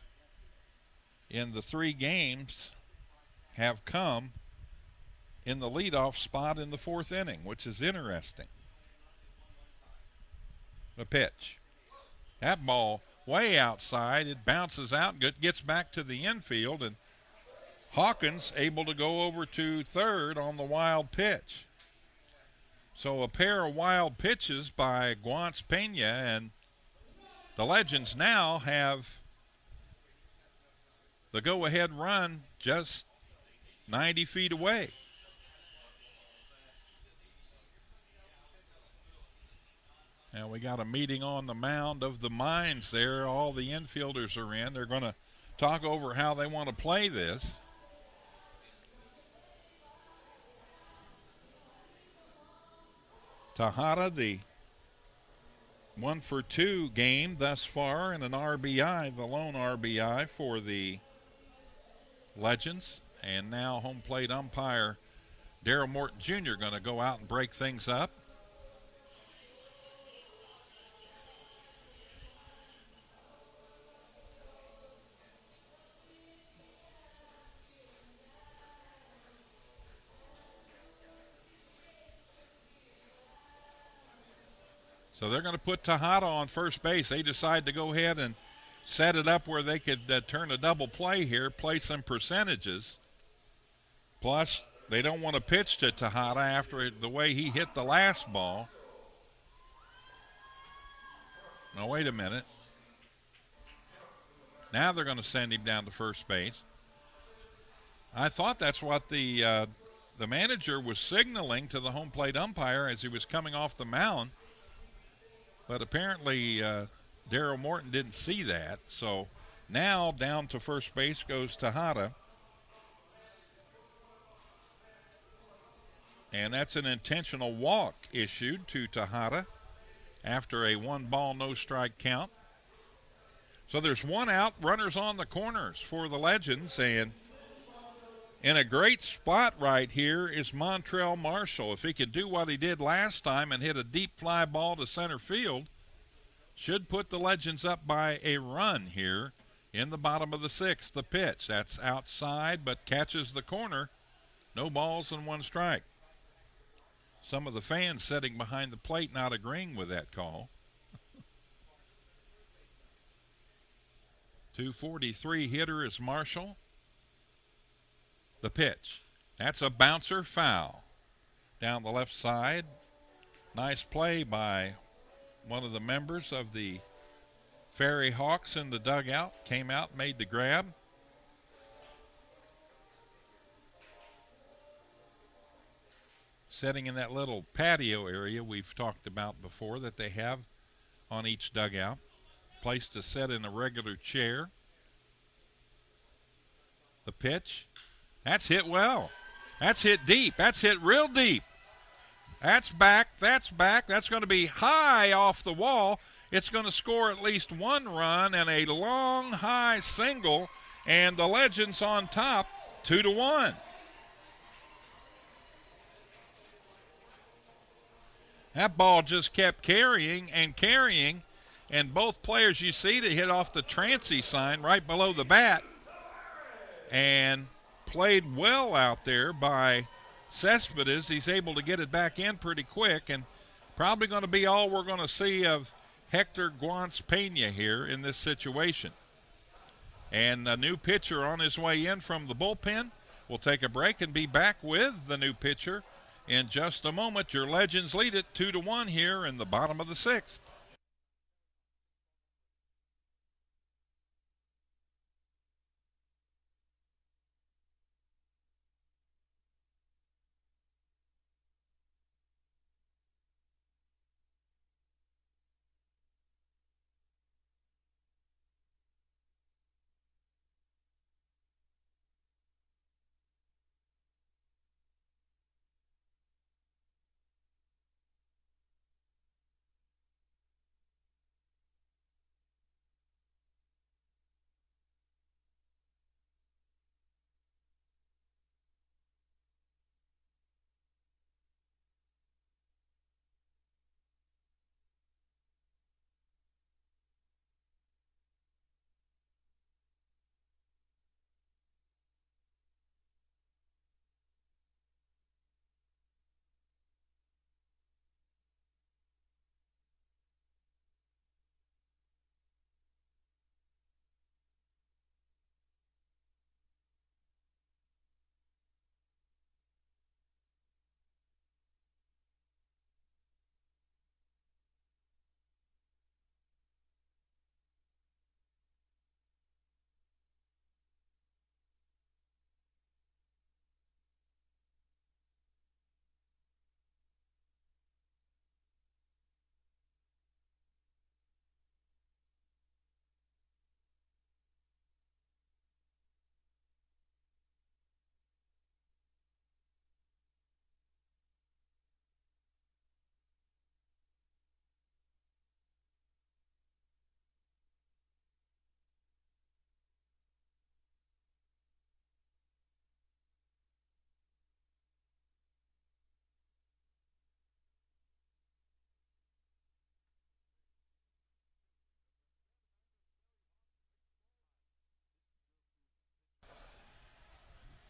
in the 3 games have come in the leadoff spot in the 4th inning, which is interesting. The pitch. That ball way outside. It bounces out and gets back to the infield, and Hawkins able to go over to third on the wild pitch. So a pair of wild pitches by Guance Pena, and the Legends now have the go-ahead run just 90 feet away. Now we got a meeting on the mound of the Mines there. All the infielders are in. They're going to talk over how they want to play this. Tejada, the 1-for-2 game thus far, and an RBI, the lone RBI for the Legends. And now home plate umpire Daryl Morton Jr. going to go out and break things up. So they're going to put Tejada on first base. They decide to go ahead and set it up where they could turn a double play here, play some percentages. Plus, they don't want to pitch to Tejada after the way he hit the last ball. Now, wait a minute. Now they're going to send him down to first base. I thought that's what the manager was signaling to the home plate umpire as he was coming off the mound. But apparently Daryl Morton didn't see that. So now down to first base goes Tejada. And that's an intentional walk issued to Tejada after a 1-ball, no-strike count. So there's one out, runners on the corners for the Legends. And in a great spot right here is Montrell Marshall. If he could do what he did last time and hit a deep fly ball to center field, should put the Legends up by a run here in the bottom of the 6th. The pitch, that's outside but catches the corner. No balls and 1 strike. Some of the fans sitting behind the plate not agreeing with that call. 243 hitter is Marshall. The pitch. That's a bouncer, foul. Down the left side. Nice play by one of the members of the FerryHawks in the dugout. Came out, made the grab. Sitting in that little patio area we've talked about before that they have on each dugout. Place to sit in a regular chair. The pitch. That's hit well. That's hit deep. That's hit real deep. That's back. That's back. That's going to be high off the wall. It's going to score at least 1 run and a long, high single. And the Legends on top, 2-1. That ball just kept carrying and carrying. And both players you see, they hit off the Trancy sign right below the bat. And played well out there by Cespedes. He's able to get it back in pretty quick, and probably going to be all we're going to see of Hector Guance Pena here in this situation. And a new pitcher on his way in from the bullpen. We'll take a break and be back with the new pitcher in just a moment. Your Legends lead it 2-1 here in the bottom of the 6th.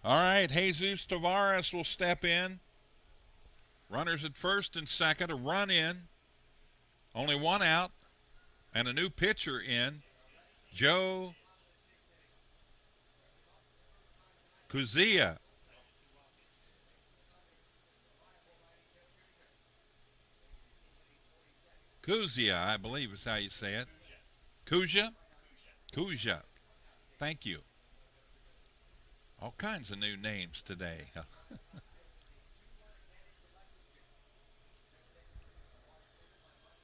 All right, Jesus Tavares will step in. Runners at first and second, a run in. Only one out, and a new pitcher in, Joe Kuzia. Kuzia, I believe is how you say it. Kuzia? Kuzia. Thank you. All kinds of new names today.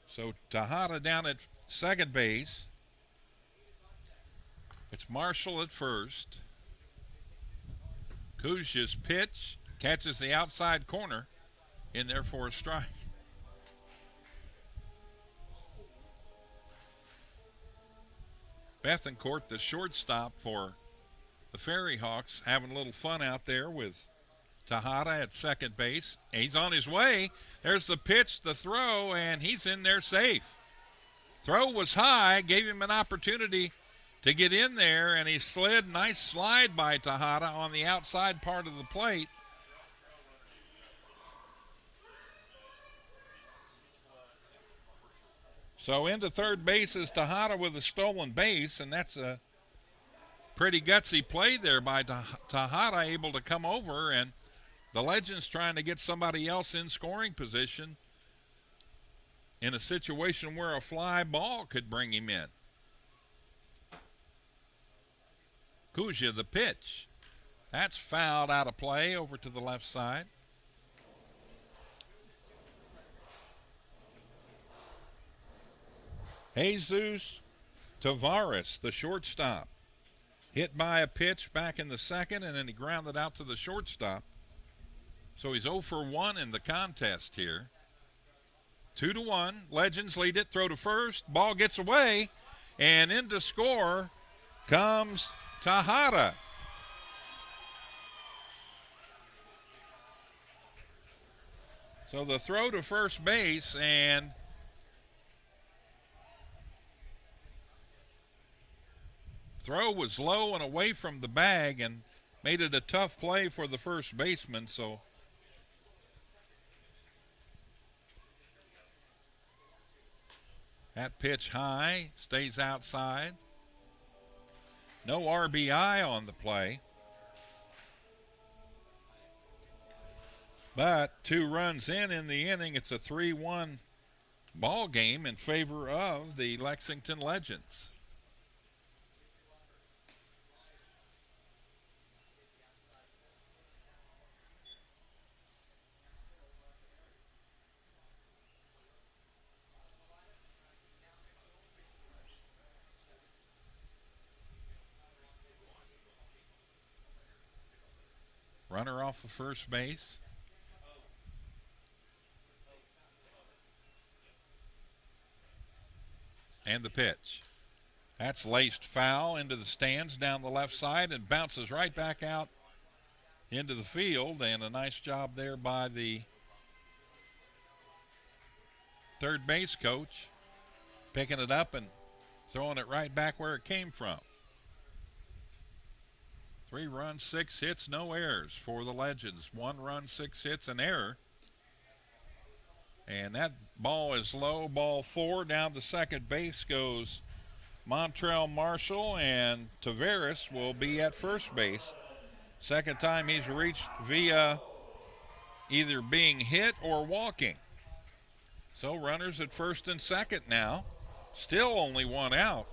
So Tejada down at second base. It's Marshall at first. Kuzia's pitch catches the outside corner, in there for a strike. Bethencourt, the shortstop for the FerryHawks, having a little fun out there with Tejada at second base. He's on his way. There's the pitch, the throw, and he's in there safe. Throw was high, gave him an opportunity to get in there, and he slid. Nice slide by Tejada on the outside part of the plate. So into third base is Tejada with a stolen base, and that's a pretty gutsy play there by Tejada, able to come over, and the Legends trying to get somebody else in scoring position in a situation where a fly ball could bring him in. Kuzia, the pitch. That's fouled out of play over to the left side. Jesus Tavares, the shortstop, hit by a pitch back in the second, and then he grounded out to the shortstop. So he's 0 for 1 in the contest here. 2-1. Legends lead it. Throw to first. Ball gets away. And in to score comes Tejada. So the throw to first base, and throw was low and away from the bag and made it a tough play for the first baseman. So that pitch high, stays outside. No RBI on the play. But 2 runs in the inning. It's a 3-1 ball game in favor of the Lexington Legends. Runner off the first base. And the pitch. That's laced foul into the stands down the left side and bounces right back out into the field. And a nice job there by the third base coach, picking it up and throwing it right back where it came from. 3 runs, 6 hits, no errors for the Legends. 1 run, 6 hits, an error. And that ball is low, ball 4. Down to second base goes Montrell Marshall, and Tavares will be at first base. Second time he's reached via either being hit or walking. So runners at first and second now. Still only 1 out.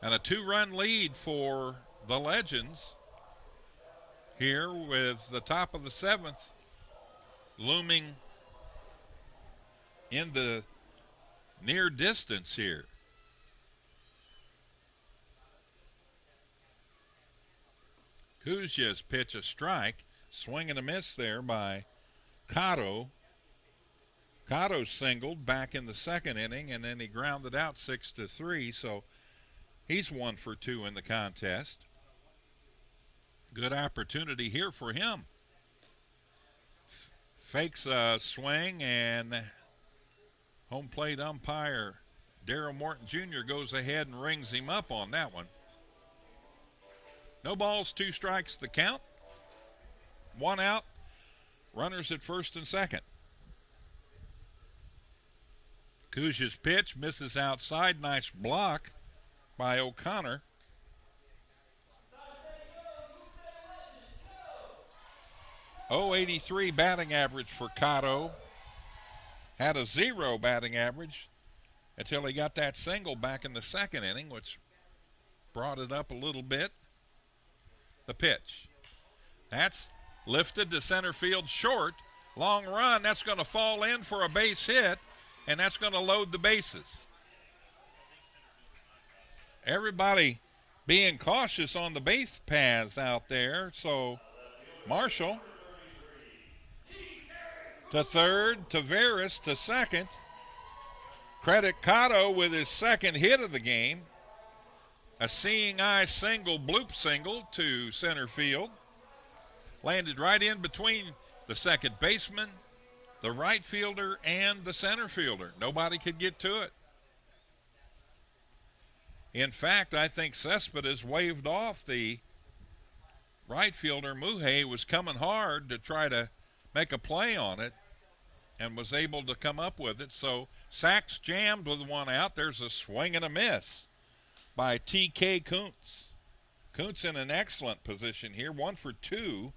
And a 2-run lead for the Legends here, with the top of the 7th looming in the near distance here. Kuzia's pitch, a strike. Swing and a miss there by Cotto. Cotto singled back in the second inning, and then he grounded out 6-3, so he's 1 for 2 in the contest. Good opportunity here for him. Fakes a swing, and home plate umpire Darryl Morton Jr. goes ahead and rings him up on that one. No balls, 2 strikes the count. 1 out. Runners at first and second. Kuzha's pitch misses outside. Nice block by O'Connor. .083 batting average for Cotto. Had a 0 batting average until he got that single back in the second inning, which brought it up a little bit. The pitch. That's lifted to center field short. Long run. That's going to fall in for a base hit, and that's going to load the bases. Everybody being cautious on the base paths out there. So Marshall to third, Tavares to second. Credit Cotto with his second hit of the game. A seeing eye single, bloop single to center field. Landed right in between the second baseman, the right fielder, and the center fielder. Nobody could get to it. In fact, I think Cespedes waved off the right fielder. Muhe was coming hard to try to make a play on it and was able to come up with it. So Sachs jammed with 1 out. There's a swing and a miss by T.K. Kuntz. Kuntz in an excellent position here, 1 for 2.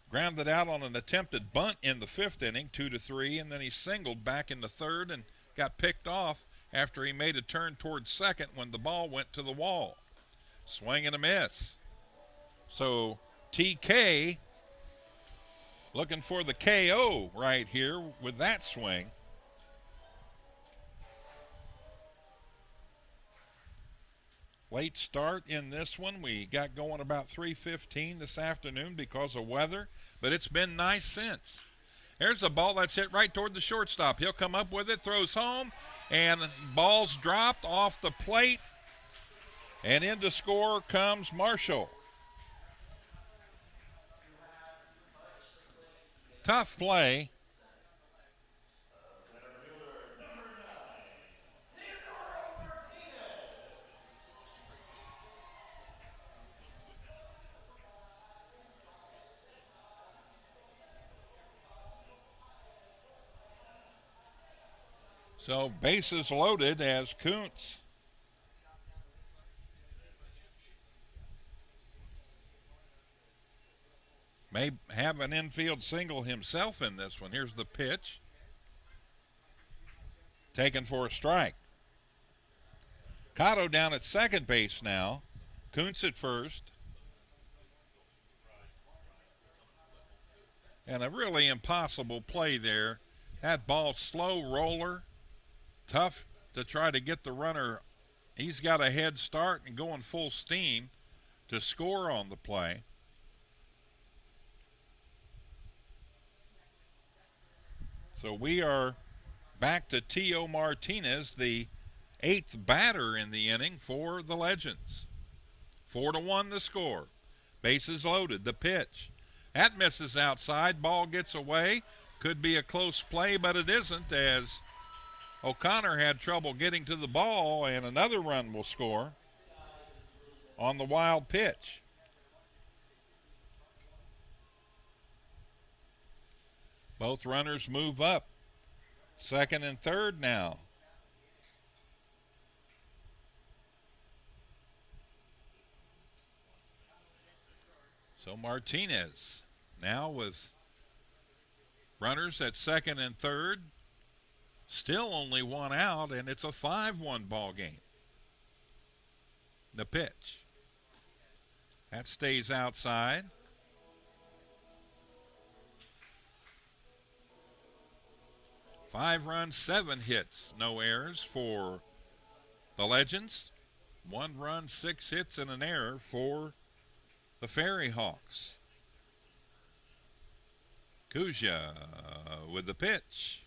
Grounded out on an attempted bunt in the 5th inning, 2-3, and then he singled back in the 3rd and got picked off after he made a turn towards second when the ball went to the wall. Swing and a miss. So TK looking for the KO right here with that swing. Late start in this one. We got going about 3:15 this afternoon because of weather, but it's been nice since. There's a ball that's hit right toward the shortstop. He'll come up with it, throws home, and ball's dropped off the plate, and in to score comes Marshall. Tough play. So bases loaded as Kuntz may have an infield single himself in this one. Here's the pitch. Taken for a strike. Cotto down at second base now. Kuntz at first. And a really impossible play there. That ball, slow roller. Tough to try to get the runner. He's got a head start and going full steam to score on the play. So we are back to T.O. Martinez, the 8th batter in the inning for the Legends. 4-1 the score. Bases loaded. The pitch. That misses outside. Ball gets away. Could be a close play, but it isn't, as O'Connor had trouble getting to the ball, and another run will score on the wild pitch. Both runners move up. Second and third now. So Martinez now with runners at second and third. Still only 1 out, and it's a 5-1 ball game. The pitch. That stays outside. Five runs, 7 hits, no errors for the Legends. 1 run, 6 hits, and an error for the FerryHawks. Kuzha with the pitch.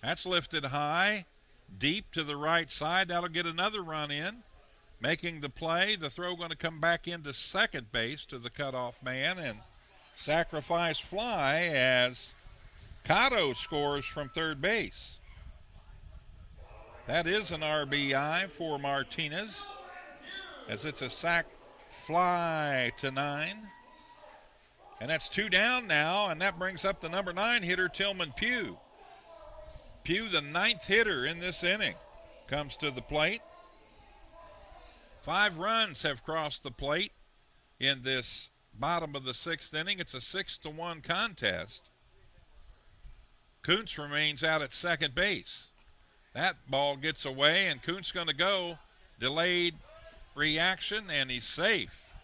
That's lifted high, deep to the right side. That'll get another run in. Making the play. The throw going to come back into second base to the cutoff man, and sacrifice fly as Cotto scores from third base. That is an RBI for Martinez, as it's a fly to 9. And that's 2 down now, and that brings up the number 9 hitter, Tillman Pugh. Pugh, the 9th hitter in this inning, comes to the plate. 5 runs have crossed the plate in this bottom of the 6th inning. It's a 6-1 contest. Kuntz remains out at second base. That ball gets away, and Kuntz going to go. Delayed reaction, and he's safe.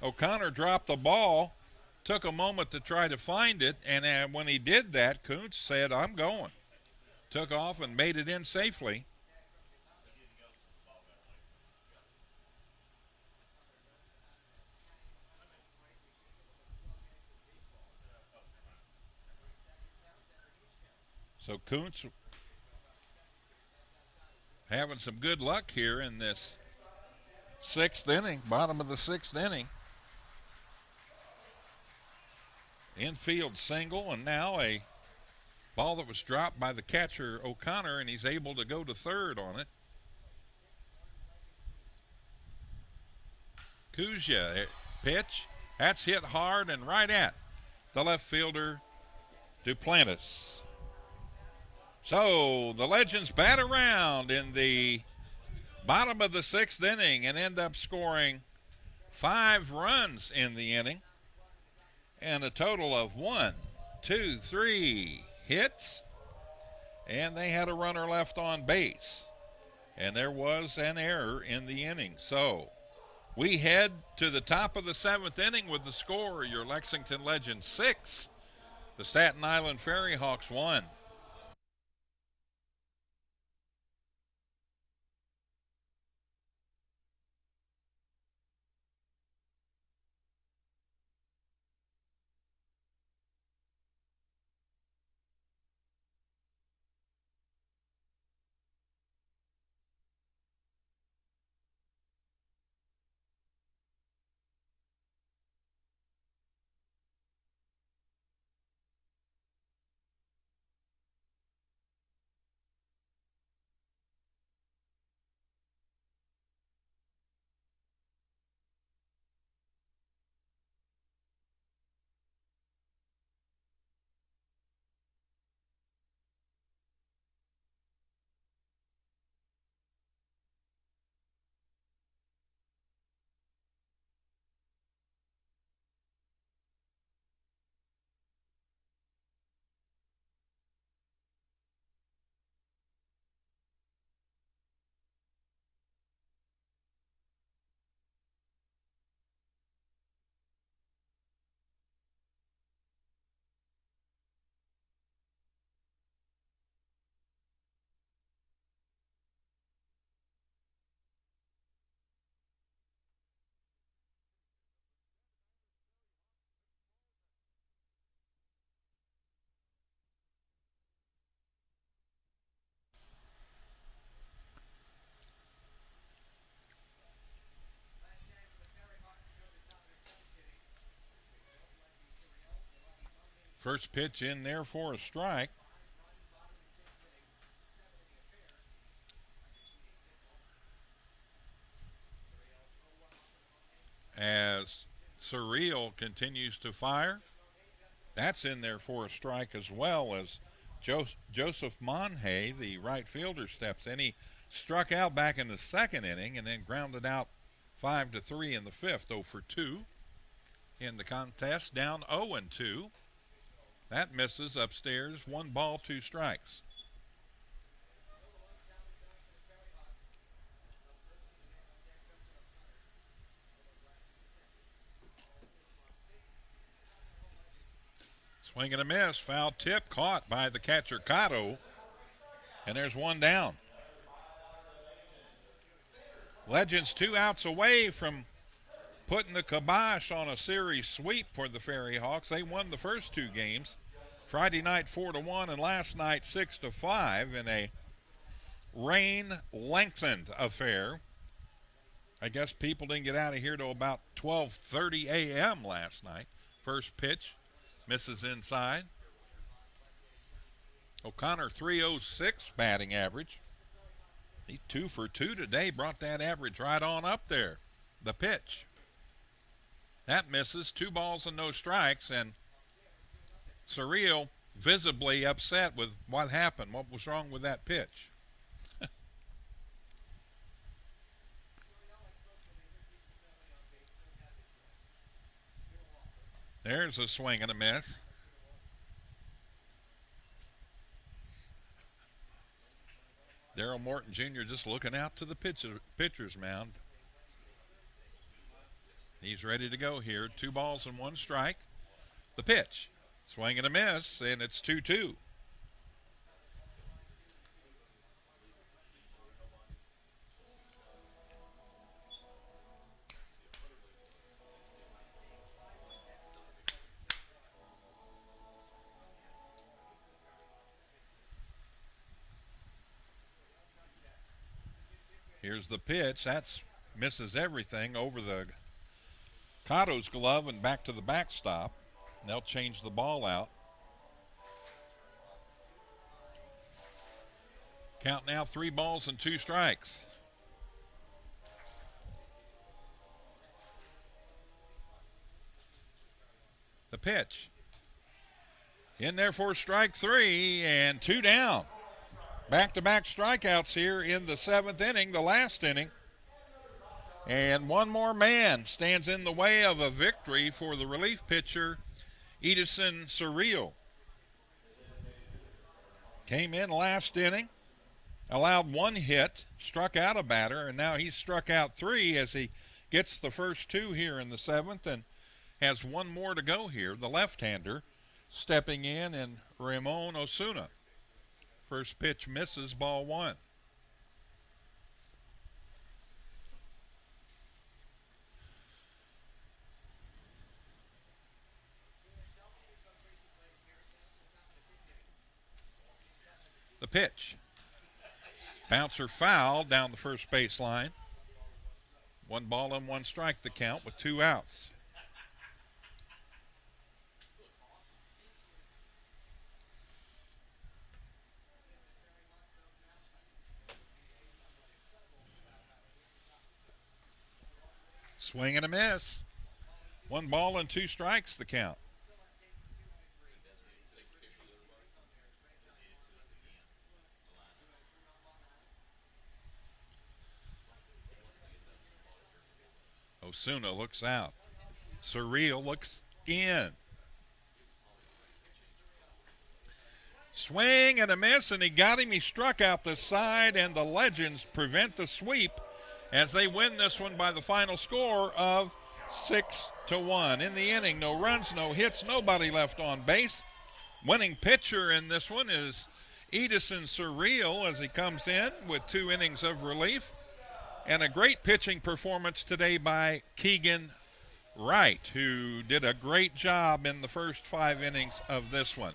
O'Connor dropped the ball, took a moment to try to find it, and when he did that, Kuntz said, "I'm going." Took off and made it in safely. So Kuntz having some good luck here in this 6th inning, bottom of the 6th inning. Infield single, and now a ball that was dropped by the catcher O'Connor, and he's able to go to third on it. Kuzia pitch. That's hit hard and right at the left fielder Duplantis. So the Legends bat around in the bottom of the 6th inning and end up scoring 5 runs in the inning, and a total of 1, 2, 3 hits, and they had a runner left on base, and there was an error in the inning. So we head to the top of the 7th inning with the score: your Lexington Legends 6, the Staten Island FerryHawks 1. First pitch in there for a strike. As Surreal continues to fire. That's in there for a strike, as well as Joseph Monhay, the right fielder, steps in. He struck out back in the 2nd inning and then grounded out 5-3 in the 5th. 0 for 2 in the contest, down 0-2. That misses upstairs. 1 ball, 2 strikes. Swing and a miss. Foul tip caught by the catcher Cotto. And there's 1 down. Legends 2 outs away from putting the kibosh on a series sweep for the FerryHawks. They won the first 2 games. Friday night 4-1 and last night 6-5 in a rain-lengthened affair. I guess people didn't get out of here till about 12:30 a.m. last night. First pitch misses inside. O'Connor 306 batting average He's 2 for 2 today, brought that average right on up there. The pitch. That misses. 2 balls and no strikes, and Surreal visibly upset with what happened. What was wrong with that pitch? There's a swing and a miss. Daryl Morton Jr. just looking out to the pitcher's mound. He's ready to go here. 2 balls and 1 strike. The pitch. Swing and a miss, and it's 2-2. Here's the pitch. That's misses everything over the Cotto's glove and back to the backstop. They'll change the ball out. Count now 3 balls and 2 strikes. The pitch. In there for strike 3 and 2 down. Back-to-back strikeouts here in the 7th inning, the last inning. And one more man stands in the way of a victory for the relief pitcher, Edison Surreal. Came in last inning, allowed 1 hit, struck out a batter, and now he's struck out 3 as he gets the first 2 here in the 7th and has 1 more to go here. The left-hander stepping in Ramon Osuna. First pitch misses, ball 1. The pitch. Bouncer foul down the first baseline. 1 ball and 1 strike the count with 2 outs. Swing and a miss. 1 ball and 2 strikes the count. Osuna looks out. Surreal looks in. Swing and a miss, and he got him. He struck out the side, and the Legends prevent the sweep as they win this one by the final score of 6-1. In the inning, no runs, no hits, nobody left on base. Winning pitcher in this one is Edison Surreal as he comes in with 2 innings of relief. And a great pitching performance today by Keegan Wright, who did a great job in the first 5 innings of this one.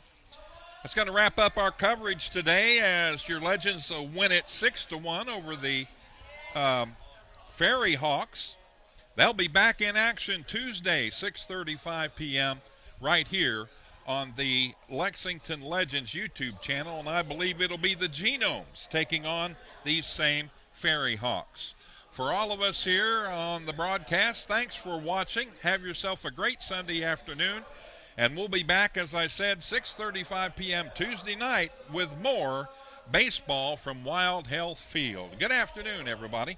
That's going to wrap up our coverage today as your Legends win it 6-1 over the FerryHawks. They'll be back in action Tuesday, 6:35 p.m. right here on the Lexington Legends YouTube channel, and I believe it'll be the Genomes taking on these same FerryHawks. For all of us here on the broadcast, thanks for watching. Have yourself a great Sunday afternoon, and we'll be back, as I said, 6:35 p.m. Tuesday night with more baseball from Wild Health Field. Good afternoon, everybody.